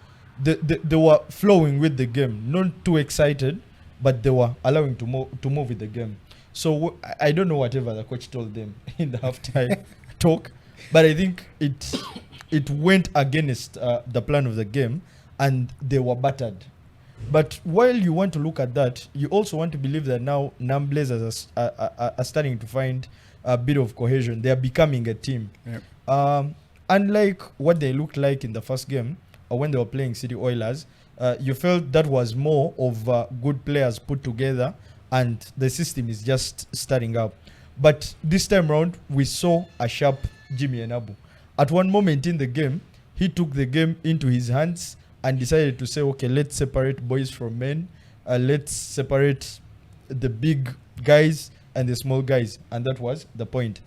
they were flowing with the game, not too excited, but they were allowing to move with the game. So I don't know whatever the coach told them in the halftime talk, but I think it went against the plan of the game, and they were battered. But while you want to look at that, you also want to believe that now Nam Blazers are starting to find a bit of cohesion. They are becoming a team. Yep. Unlike what they looked like in the first game, or when they were playing City Oilers, you felt that was more of good players put together, and the system is just starting up. But this time around, we saw a sharp Jimmy Enabu. At one moment in the game, he took the game into his hands and decided to say, okay, let's separate boys from men. Let's separate the big guys and the small guys. And that was the point.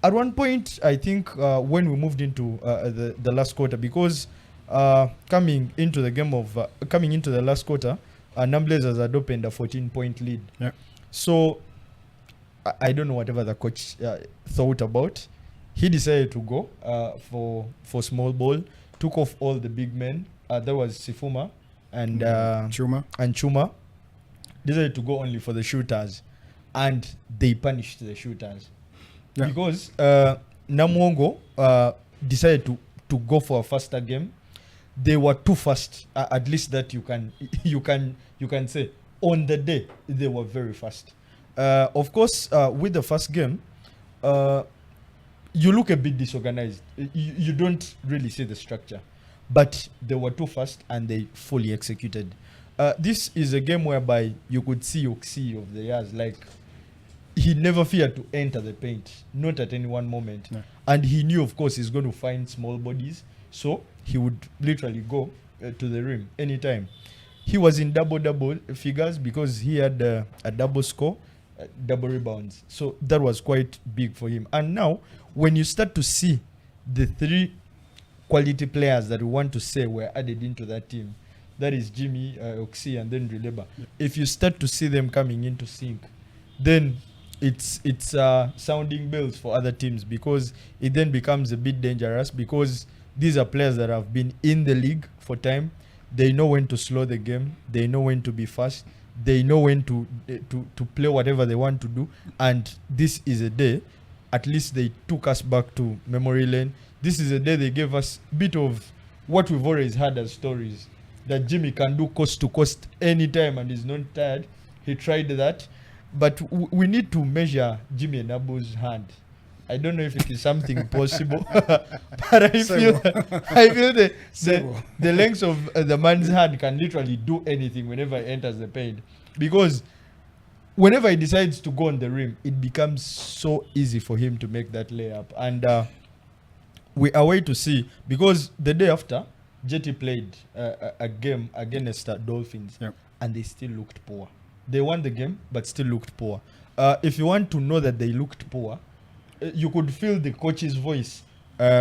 At one point, I think when we moved into the last quarter, because coming into the last quarter, Nam Blazers had opened a 14-point lead. Yeah. So I don't know whatever the coach thought about. He decided to go for small ball, took off all the big men. That was Sifuma and Chuma. Decided to go only for the shooters, and they punished the shooters. Yeah. Because Namuwongo decided to go for a faster game. They were too fast, at least that you can say. On the day, they were very fast. Of course, with the first game, you look a bit disorganized. You don't really see the structure. But they were too fast and they fully executed. This is a game whereby you could see Oxy of the years. Like, he never feared to enter the paint, not at any one moment. No. And he knew, of course, he's going to find small bodies. So he would literally go to the rim anytime. He was in double figures because he had a double score, double rebounds. So that was quite big for him. And now, when you start to see the 3 quality players that we want to say were added into that team, that is Jimmy, Oxy, and then Rileba. Yeah. If you start to see them coming into sync, then it's sounding bells for other teams, because it then becomes a bit dangerous, because these are players that have been in the league for time. They know when to slow the game. They know when to be fast. They know when to play whatever they want to do. And this is a day, at least they took us back to memory lane. This is a day they gave us a bit of what we've always had as stories, that Jimmy can do coast to coast anytime and is not tired. He tried that. But we need to measure Jimmy Enabu's hand. I don't know if it is something possible, but I feel the length of the man's hand can literally do anything whenever he enters the paint. Because whenever he decides to go on the rim, it becomes so easy for him to make that layup. And we are waiting to see, because the day after, Jetty played a game against Dolphins, yep, and they still looked poor. They won the game, but still looked poor. If you want to know that they looked poor, you could feel the coach's voice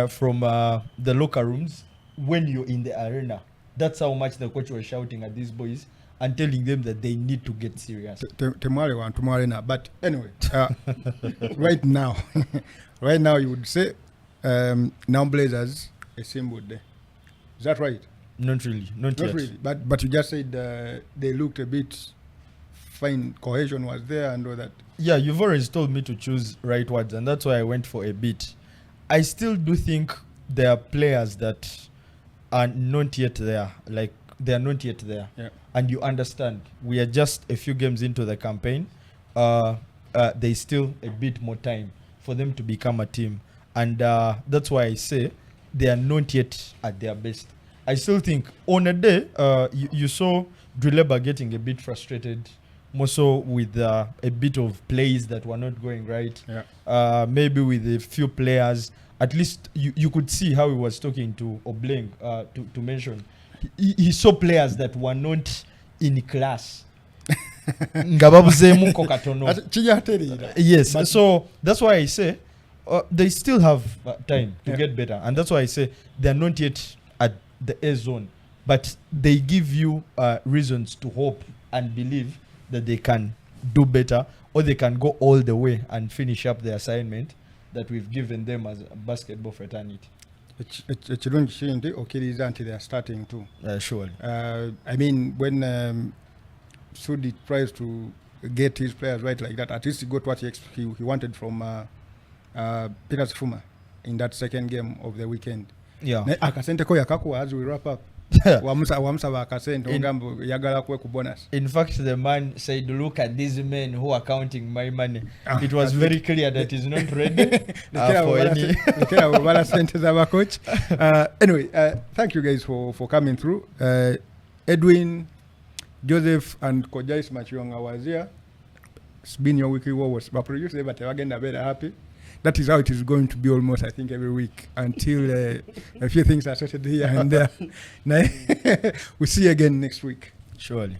from the locker rooms when you're in the arena. That's how much the coach was shouting at these boys. and telling them that they need to get serious. Tomorrow now. But anyway, right now, right now you would say now Blazers a symbol there. Is that right? Not really, not yet. Really. But you just said they looked a bit fine. Cohesion was there and all that. Yeah, you've always told me to choose right words, and that's why I went for a bit. I still do think there are players that are not yet there. Like, they are not yet there. Yeah. And you understand, we are just a few games into the campaign. There's still a bit more time for them to become a team. And that's why I say they are not yet at their best. I still think on a day, you saw Drileba getting a bit frustrated, more so with a bit of plays that were not going right. Yeah. Maybe with a few players, at least you could see how he was talking to Obleng, to mention. He saw players that were not in class. Yes, so that's why I say they still have time to get better. And that's why I say they're not yet at the A zone. But they give you reasons to hope and believe that they can do better, or they can go all the way and finish up the assignment that we've given them as a basketball fraternity. It's until they are starting too. Surely. I mean, when Sudi tries to get his players right like that, at least he got what he wanted from Peter Sifuma in that second game of the weekend. Yeah. As we wrap up. In fact, the man said, "Look at these men who are counting my money." It was very clear that he's not ready for any. Anyway, thank you guys for coming through. Edwin, Joseph, and Kojais Machionga was here. It's been your weekly Wowos. But producer, but again, I'm very happy. That is how it is going to be almost, I think, every week until a few things are sorted here and there. We'll see you again next week. Surely.